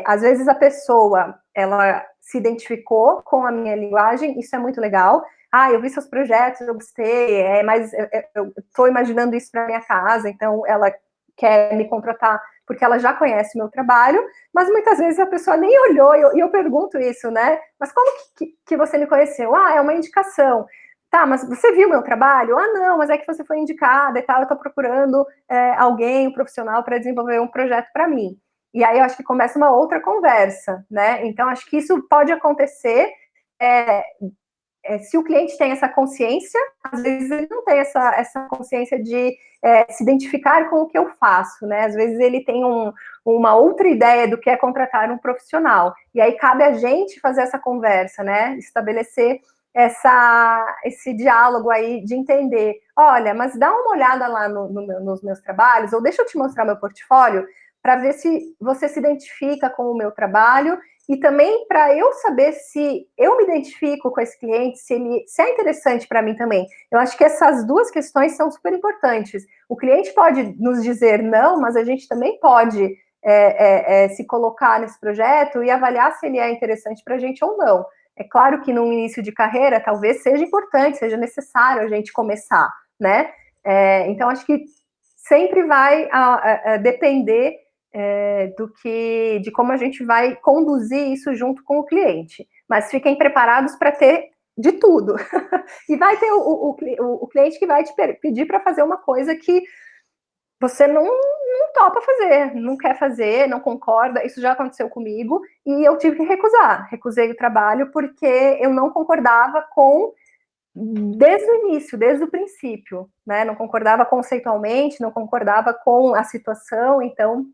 às vezes a pessoa, ela se identificou com a minha linguagem, isso é muito legal. Eu vi seus projetos, eu gostei, mas eu estou imaginando isso para minha casa, então ela quer me contratar porque ela já conhece o meu trabalho, mas muitas vezes a pessoa nem olhou, e eu pergunto isso, né? Mas como que você me conheceu? É uma indicação. Tá, mas você viu meu trabalho? Não, mas é que você foi indicada e tal, eu estou procurando alguém, um profissional, para desenvolver um projeto para mim. E aí eu acho que começa uma outra conversa, né? Então, acho que isso pode acontecer se o cliente tem essa consciência. Às vezes ele não tem essa consciência de se identificar com o que eu faço, né? Às vezes ele tem uma outra ideia do que é contratar um profissional. E aí cabe a gente fazer essa conversa, né? Estabelecer esse diálogo aí de entender, olha, mas dá uma olhada lá nos meus trabalhos, ou deixa eu te mostrar meu portfólio, para ver se você se identifica com o meu trabalho, e também para eu saber se eu me identifico com esse cliente, se é interessante para mim também. Eu acho que essas duas questões são super importantes. O cliente pode nos dizer não, mas a gente também pode se colocar nesse projeto e avaliar se ele é interessante para a gente ou não. É claro que no início de carreira talvez seja importante, seja necessário a gente começar, né? Então acho que sempre vai depender de como a gente vai conduzir isso junto com o cliente. Mas fiquem preparados para ter de tudo. E vai ter o cliente que vai te pedir para fazer uma coisa que você não topa fazer, não quer fazer, não concorda. Isso já aconteceu comigo e eu tive que recusar. Recusei o trabalho porque eu não concordava desde o início, desde o princípio, né? Não concordava conceitualmente, não concordava com a situação. Então,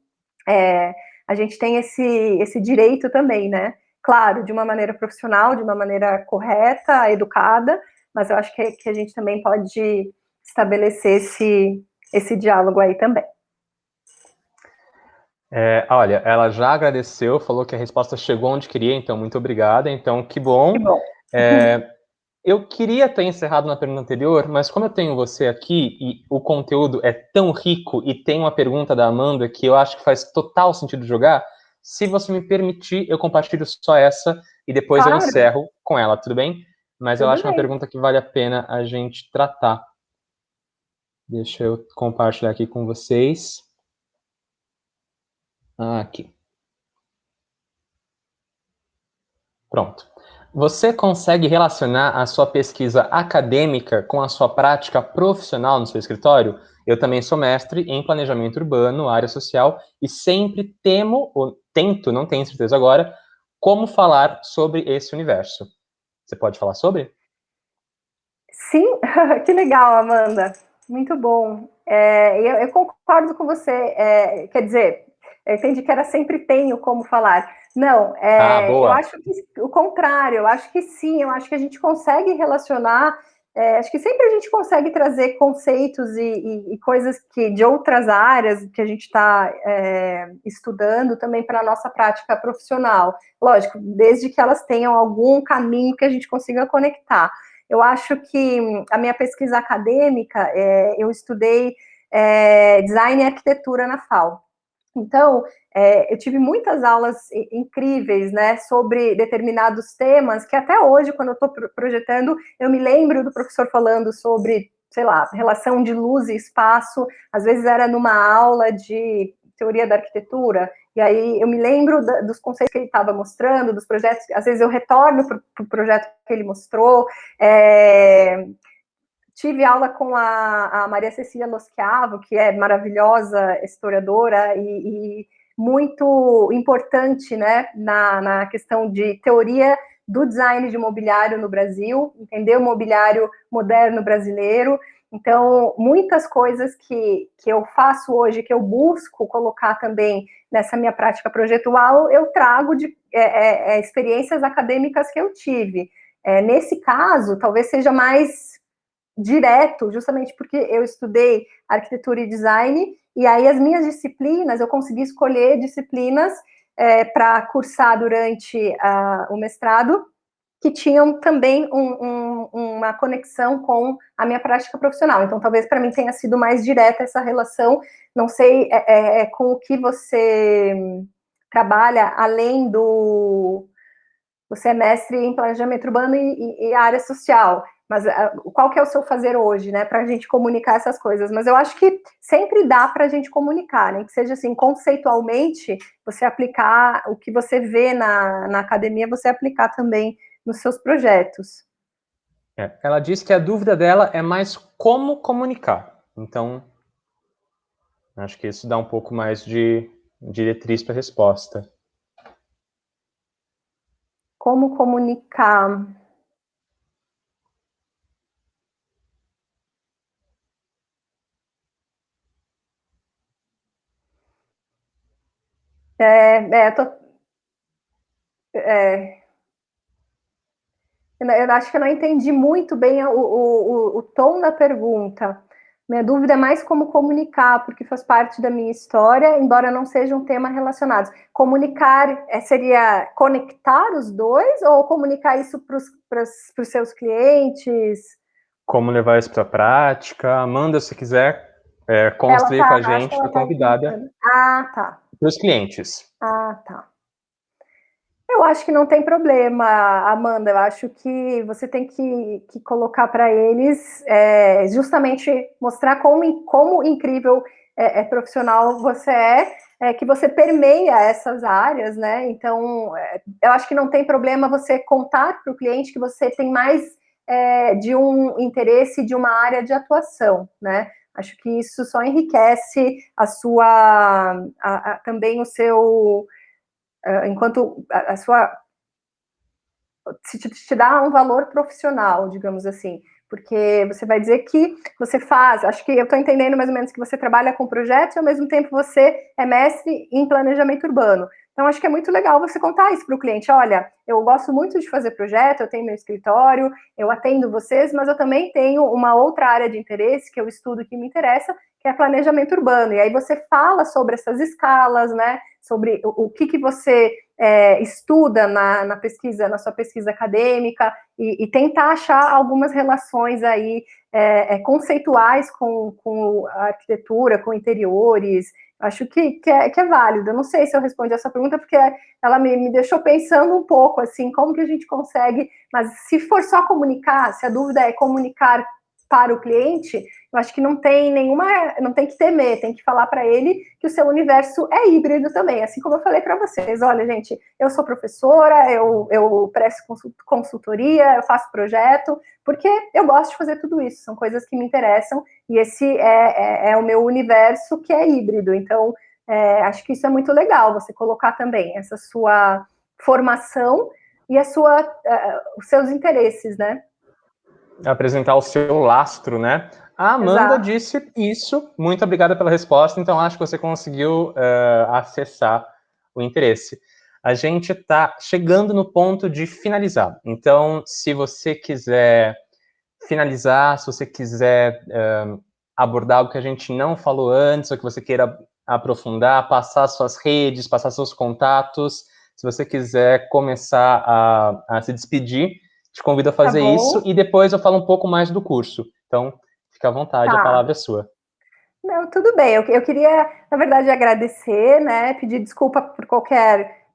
a gente tem esse direito também, né? Claro, de uma maneira profissional, de uma maneira correta, educada, mas eu acho que a gente também pode estabelecer esse diálogo aí também. Olha, ela já agradeceu, falou que a resposta chegou onde queria, então muito obrigada. Então, que bom. Que bom. Eu queria ter encerrado na pergunta anterior, mas como eu tenho você aqui e o conteúdo é tão rico e tem uma pergunta da Amanda que eu acho que faz total sentido jogar, se você me permitir, eu compartilho só essa e depois eu encerro com ela, tudo bem? Mas eu acho uma pergunta que vale a pena a gente tratar. Deixa eu compartilhar aqui com vocês. Aqui. Pronto. Você consegue relacionar a sua pesquisa acadêmica com a sua prática profissional no seu escritório? Eu também sou mestre em planejamento urbano, área social, e sempre temo, ou tento, não tenho certeza agora, como falar sobre esse universo. Você pode falar sobre? Sim, que legal, Amanda. Muito bom. Eu concordo com você. Quer dizer, eu entendi que era sempre tenho como falar. Não, eu Boa. acho que o contrário, eu acho que sim, eu acho que a gente consegue relacionar, acho que sempre a gente consegue trazer conceitos e coisas que de outras áreas que a gente está estudando também para a nossa prática profissional. Lógico, desde que elas tenham algum caminho que a gente consiga conectar. Eu acho que a minha pesquisa acadêmica, eu estudei design e arquitetura na FAO. Então, eu tive muitas aulas incríveis, né, sobre determinados temas, que até hoje, quando eu estou projetando, eu me lembro do professor falando sobre, sei lá, relação de luz e espaço, às vezes era numa aula de teoria da arquitetura, e aí eu me lembro dos conceitos que ele estava mostrando, dos projetos, às vezes eu retorno para o projeto que ele mostrou. Tive aula com a Maria Cecília Loschiavo, que é maravilhosa historiadora e muito importante, né, na questão de teoria do design de mobiliário no Brasil, entender o mobiliário moderno brasileiro. Então, muitas coisas que eu faço hoje, que eu busco colocar também nessa minha prática projetual, eu trago de experiências acadêmicas que eu tive. Nesse caso, talvez seja mais direto, justamente porque eu estudei arquitetura e design, e aí as minhas disciplinas, eu consegui escolher disciplinas para cursar durante o mestrado, que tinham também uma conexão com a minha prática profissional. Então, talvez para mim tenha sido mais direta essa relação. Não sei com o que você trabalha, além do... Você é mestre em planejamento urbano e área social, mas qual que é o seu fazer hoje, né, para a gente comunicar essas coisas? Mas eu acho que sempre dá para a gente comunicar, né, que seja assim, conceitualmente, você aplicar o que você vê na academia, você aplicar também nos seus projetos. Ela disse que a dúvida dela é mais como comunicar. Então, acho que isso dá um pouco mais de diretriz para a resposta. Como comunicar? Eu acho que eu não entendi muito bem o tom da pergunta. Minha dúvida é mais como comunicar, porque faz parte da minha história, embora não seja um tema relacionado. Comunicar seria conectar os dois ou comunicar isso para os seus clientes? Como levar isso para a prática? Amanda, se quiser construir com a gente, está convidada. Tá. Para os clientes. Tá. Eu acho que não tem problema, Amanda. Eu acho que você tem que colocar para eles justamente mostrar como incrível profissional você que você permeia essas áreas, né? Então, eu acho que não tem problema você contar para o cliente que você tem mais de um interesse de uma área de atuação, né? Acho que isso só enriquece também o seu... enquanto a sua... te dá um valor profissional, digamos assim, porque você vai dizer que você faz, acho que eu estou entendendo mais ou menos que você trabalha com projetos e ao mesmo tempo você é mestre em planejamento urbano. Então, acho que é muito legal você contar isso para o cliente. Olha, eu gosto muito de fazer projeto, eu tenho meu escritório, eu atendo vocês, mas eu também tenho uma outra área de interesse que eu estudo que me interessa, que é planejamento urbano. E aí você fala sobre essas escalas, né? Sobre o que você estuda na pesquisa, na sua pesquisa acadêmica, e tentar achar algumas relações aí conceituais com a arquitetura, com interiores. Acho que é válido. Eu não sei se eu respondi essa pergunta, porque ela me deixou pensando um pouco, assim, como que a gente consegue... Mas se for só comunicar, se a dúvida é comunicar para o cliente, eu acho que não tem que temer, tem que falar para ele que o seu universo é híbrido também, assim como eu falei para vocês. Olha, gente, eu sou professora, eu presto consultoria, eu faço projeto, porque eu gosto de fazer tudo isso, são coisas que me interessam, e esse é o meu universo que é híbrido. Então, acho que isso é muito legal, você colocar também essa sua formação e os seus interesses, né? Apresentar o seu lastro, né? A Amanda Exato. disse isso. Muito obrigada pela resposta. Então, acho que você conseguiu acessar o interesse. A gente está chegando no ponto de finalizar. Então, se você quiser finalizar, se você quiser abordar algo que a gente não falou antes, ou que você queira aprofundar, passar suas redes, passar seus contatos, se você quiser começar a se despedir, te convido a fazer isso, e depois eu falo um pouco mais do curso. Então, fica à vontade, a palavra é sua. Não, tudo bem. Eu queria, na verdade, agradecer, né? Pedir desculpa por qualquer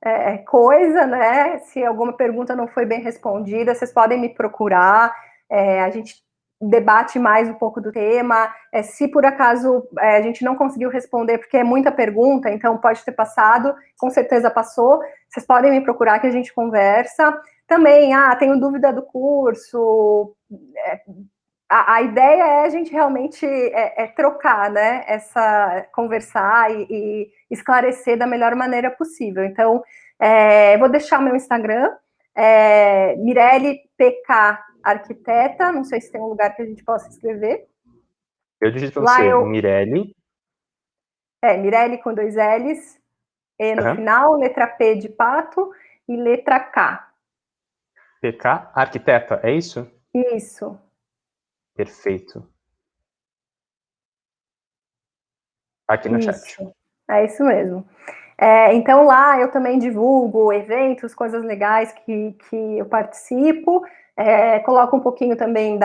coisa, né? Se alguma pergunta não foi bem respondida, vocês podem me procurar. A gente debate mais um pouco do tema. Se por acaso a gente não conseguiu responder, porque é muita pergunta, então pode ter passado, com certeza passou. Vocês podem me procurar que a gente conversa. Também, tenho dúvida do curso. A ideia é a gente realmente trocar, né? Conversar e esclarecer da melhor maneira possível. Então, vou deixar o meu Instagram, Mirelle PK Arquiteta. Não sei se tem um lugar que a gente possa escrever. Eu digito para você, Mirelle. Mirelle com 2 L's, E no final, letra P de pato e letra K. PK Arquiteta, é isso? Isso. Perfeito. Aqui no chat. É isso mesmo. Então lá eu também divulgo eventos, coisas legais que eu participo, coloco um pouquinho também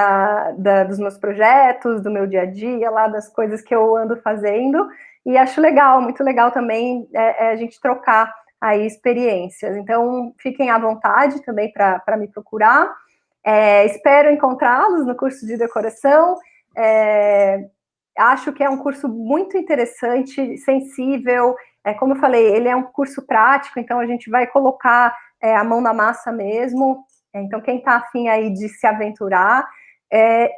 dos meus projetos, do meu dia a dia, lá das coisas que eu ando fazendo, e acho legal, muito legal também a gente trocar aí experiências. Então fiquem à vontade também para me procurar. Espero encontrá-los no curso de decoração. Acho que é um curso muito interessante, sensível. Como eu falei, ele é um curso prático, então a gente vai colocar a mão na massa mesmo. Então, quem está afim aí de se aventurar,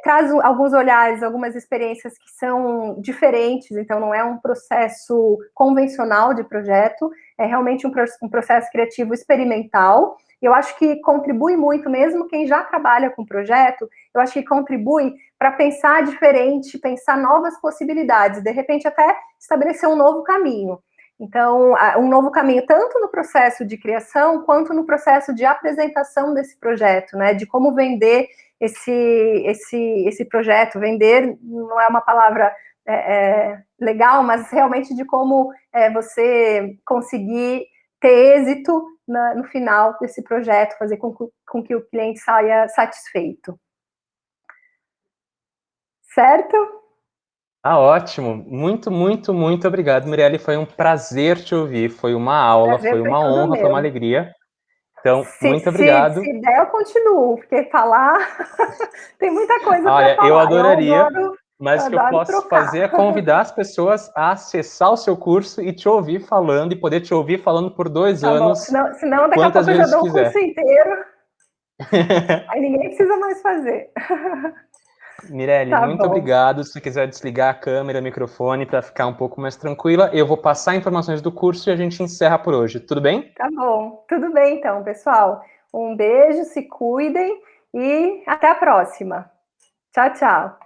traz alguns olhares, algumas experiências que são diferentes, então não é um processo convencional de projeto, é realmente um processo criativo experimental. Eu acho que contribui muito, mesmo quem já trabalha com projeto, eu acho que contribui para pensar diferente, pensar novas possibilidades, de repente até estabelecer um novo caminho. Então, um novo caminho tanto no processo de criação, quanto no processo de apresentação desse projeto, né, de como vender esse projeto. Vender não é uma palavra legal, mas realmente de como você conseguir ter êxito no final desse projeto, fazer com que o cliente saia satisfeito. Certo? Ótimo. Muito, muito, muito obrigado, Mirelle. Foi um prazer te ouvir. Foi uma aula, foi uma honra, foi uma alegria. Então, muito obrigado. Se der, eu continuo, porque falar tem muita coisa para falar. Eu adoraria, mas o que eu posso fazer é convidar as pessoas a acessar o seu curso e te ouvir falando, e poder te ouvir falando por 2 anos. Senão daqui a pouco eu já dou o curso inteiro. Aí ninguém precisa mais fazer. Mirelle, muito obrigado. Se você quiser desligar a câmera, o microfone, para ficar um pouco mais tranquila, eu vou passar informações do curso e a gente encerra por hoje. Tudo bem? Tá bom. Tudo bem, então, pessoal. Um beijo, se cuidem e até a próxima. Tchau, tchau.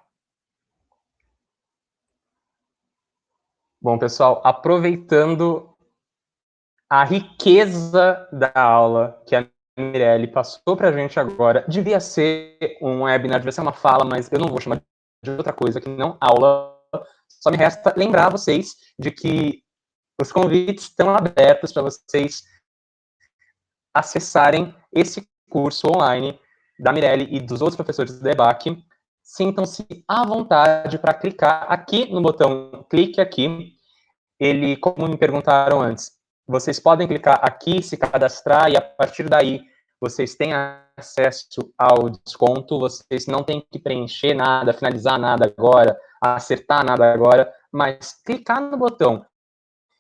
Bom, pessoal, aproveitando a riqueza da aula que a Mirelle passou para a gente agora, devia ser um webinar, devia ser uma fala, mas eu não vou chamar de outra coisa que não aula. Só me resta lembrar vocês de que os convites estão abertos para vocês acessarem esse curso online da Mirelle e dos outros professores do EBAC. Sintam-se à vontade para clicar aqui no botão clique aqui. Como me perguntaram antes, vocês podem clicar aqui, se cadastrar, e a partir daí vocês têm acesso ao desconto, vocês não têm que preencher nada, finalizar nada agora, acertar nada agora, mas clicar no botão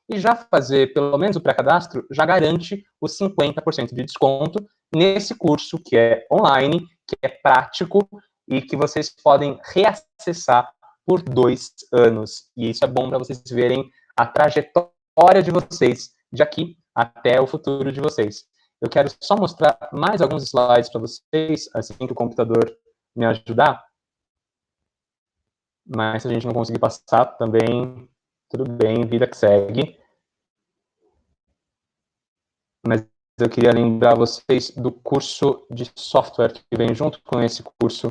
e já fazer pelo menos o pré-cadastro já garante os 50% de desconto nesse curso que é online, que é prático e que vocês podem reacessar por 2 anos. E isso é bom para vocês verem a trajetória de vocês de aqui até o futuro de vocês. Eu quero só mostrar mais alguns slides para vocês, assim que o computador me ajudar. Mas se a gente não conseguir passar também, tudo bem, vida que segue. Mas eu queria lembrar vocês do curso de software que vem junto com esse curso,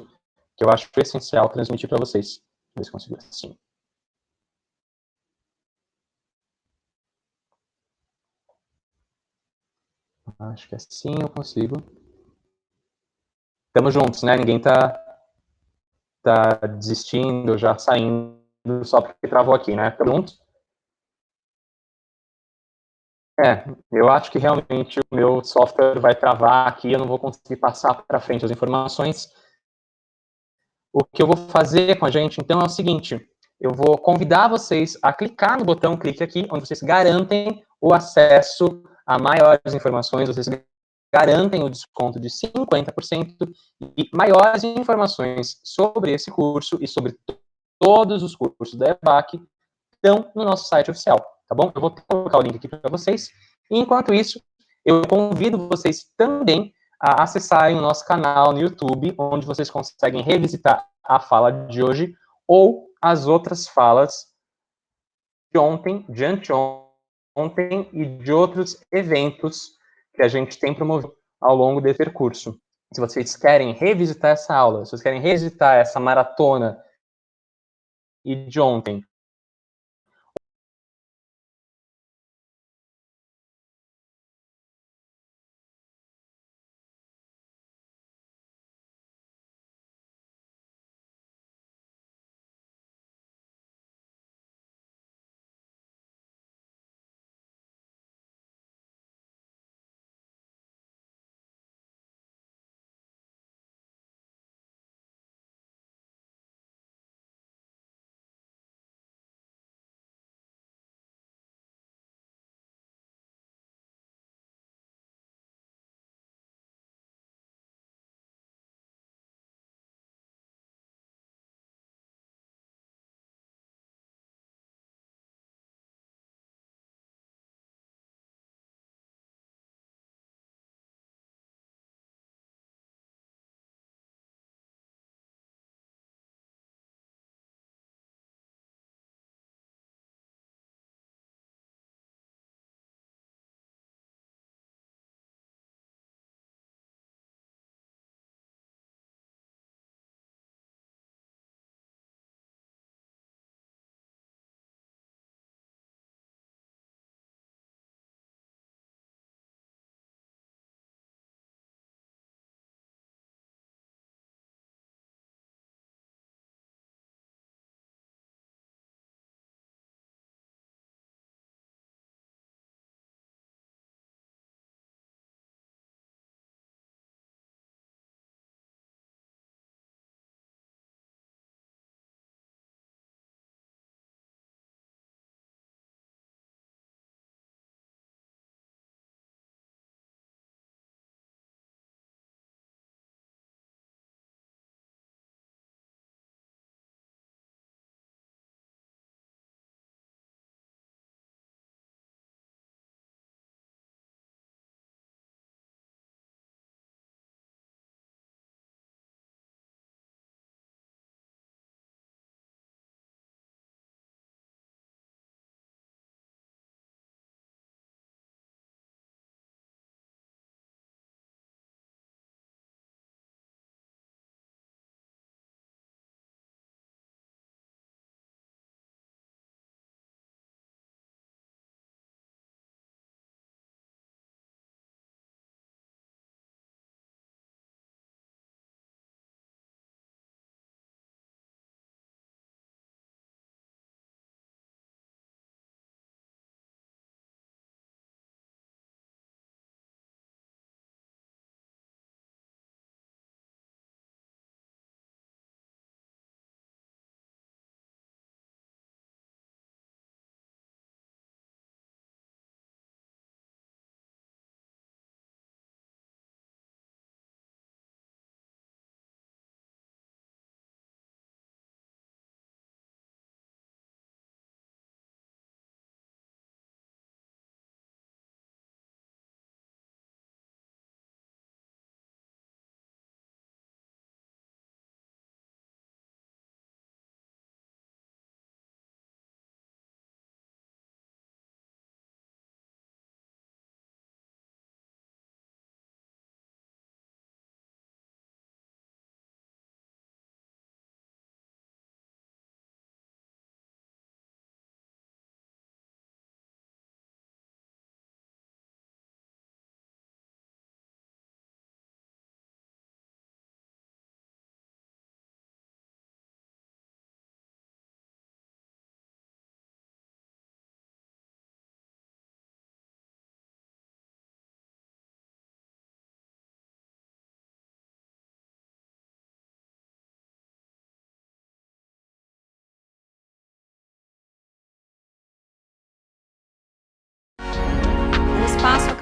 que eu acho essencial transmitir para vocês. Deixa eu ver se consigo assim. Acho que assim eu consigo. Estamos juntos, né? Ninguém tá desistindo, já saindo só porque travou aqui, né? Estamos juntos? Eu acho que realmente o meu software vai travar aqui, eu não vou conseguir passar para frente as informações. O que eu vou fazer com a gente, então, é o seguinte: eu vou convidar vocês a clicar no botão clique aqui, onde vocês garantem o acesso a maiores informações, vocês garantem o desconto de 50% e maiores informações sobre esse curso e sobre todos os cursos da EBAC estão no nosso site oficial, tá bom? Eu vou colocar o link aqui para vocês. E, enquanto isso, eu convido vocês também a acessarem o nosso canal no YouTube, onde vocês conseguem revisitar a fala de hoje ou as outras falas de ontem, de anteontem e de outros eventos que a gente tem promovido ao longo desse percurso. Se vocês querem revisitar essa aula, se vocês querem revisitar essa maratona e de ontem,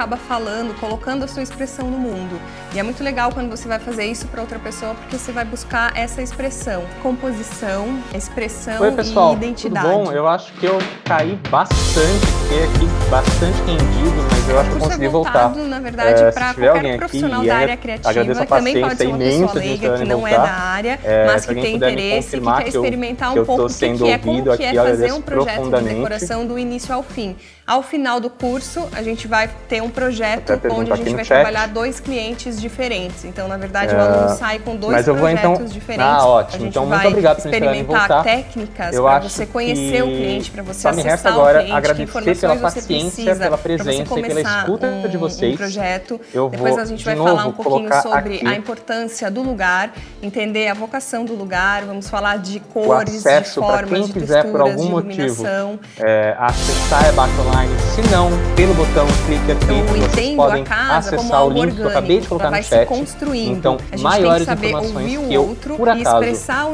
acaba falando, colocando a sua expressão no mundo. E é muito legal quando você vai fazer isso para outra pessoa, porque você vai buscar essa expressão, composição, expressão. Oi, pessoal, e identidade. tudo bom? Eu acho que eu caí bastante, fiquei aqui bastante rendido, mas eu acho que eu consegui voltar. Na verdade, para qualquer profissional da área criativa, também pode ser uma pessoa leiga que não é da área, mas que tem interesse, que quer experimentar um pouco o que é fazer um projeto de decoração do início ao fim. Ao final do curso, a gente vai ter um projeto onde a gente vai trabalhar 2 clientes diferentes. Então, na verdade, o aluno sai com 2 projetos diferentes. Ah, ótimo. Então, muito obrigado por experimentar técnicas para você conhecer o cliente, para você acessar o cliente, que informações você precisa, pela presença e pela escuta de vocês. Um projeto. Depois a gente vai falar um pouquinho sobre a importância do lugar, entender a vocação do lugar, vamos falar de cores, de formas, de texturas, de iluminação. Acessar a EBAC Online, se não, pelo botão clique aqui, então, vocês podem acessar o link que eu acabei de colocar no chat. Então, maiores informações que eu, por acaso,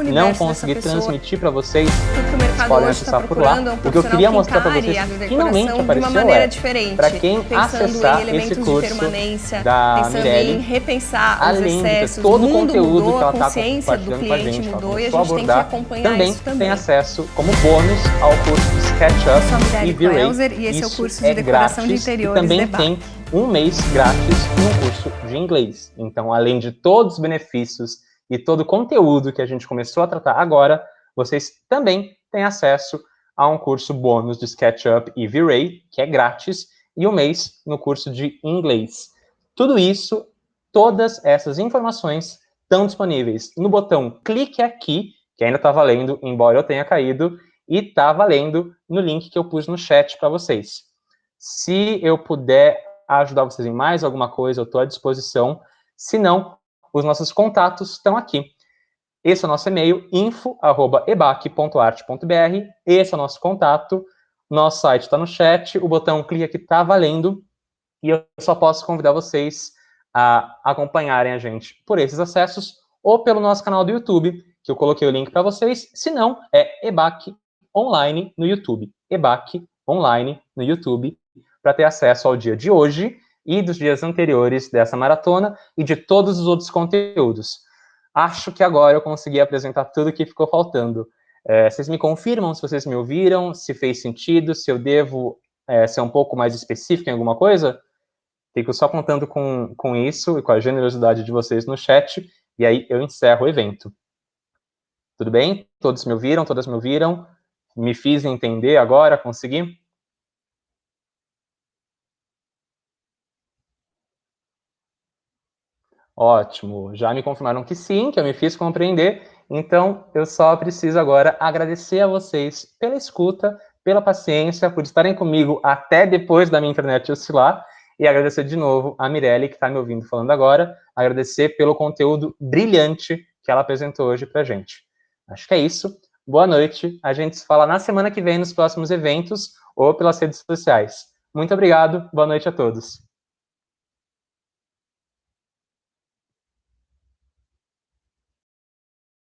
não consegui transmitir para vocês, vocês podem acessar por lá. O que eu queria mostrar para vocês, finalmente apareceu, para quem acessar esse curso da Mirelle, além de todo o conteúdo que ela está compartilhando com a gente, para abordar, também tem acesso como bônus ao curso de SketchUp e V-Ray. E esse é o curso de decoração de interiores. E também tem um mês grátis no curso de inglês. Então, além de todos os benefícios e todo o conteúdo que a gente começou a tratar agora, vocês também têm acesso a um curso bônus de SketchUp e V-Ray, que é grátis, e um mês no curso de inglês. Tudo isso, todas essas informações estão disponíveis no botão clique aqui, que ainda está valendo, embora eu tenha caído, e está valendo no link que eu pus no chat para vocês. Se eu puder ajudar vocês em mais alguma coisa, eu estou à disposição. Se não, os nossos contatos estão aqui. Esse é o nosso e-mail, info@ebac.arte.br. Esse é o nosso contato. Nosso site está no chat, o botão clique aqui está valendo. E eu só posso convidar vocês a acompanharem a gente por esses acessos ou pelo nosso canal do YouTube, que eu coloquei o link para vocês. Se não, é EBAC Online no YouTube. EBAC Online no YouTube, para ter acesso ao dia de hoje e dos dias anteriores dessa maratona e de todos os outros conteúdos. Acho que agora eu consegui apresentar tudo que ficou faltando. Vocês me confirmam se vocês me ouviram, se fez sentido, se eu devo ser um pouco mais específico em alguma coisa? Fico só contando com isso e com a generosidade de vocês no chat, e aí eu encerro o evento. Tudo bem? Todos me ouviram? Todas me ouviram? Me fiz entender agora? Consegui? Ótimo. Já me confirmaram que sim, que eu me fiz compreender. Então, eu só preciso agora agradecer a vocês pela escuta, pela paciência, por estarem comigo até depois da minha internet oscilar. E agradecer de novo a Mirelle, que está me ouvindo falando agora. Agradecer pelo conteúdo brilhante que ela apresentou hoje para a gente. Acho que é isso. Boa noite. A gente se fala na semana que vem nos próximos eventos ou pelas redes sociais. Muito obrigado. Boa noite a todos.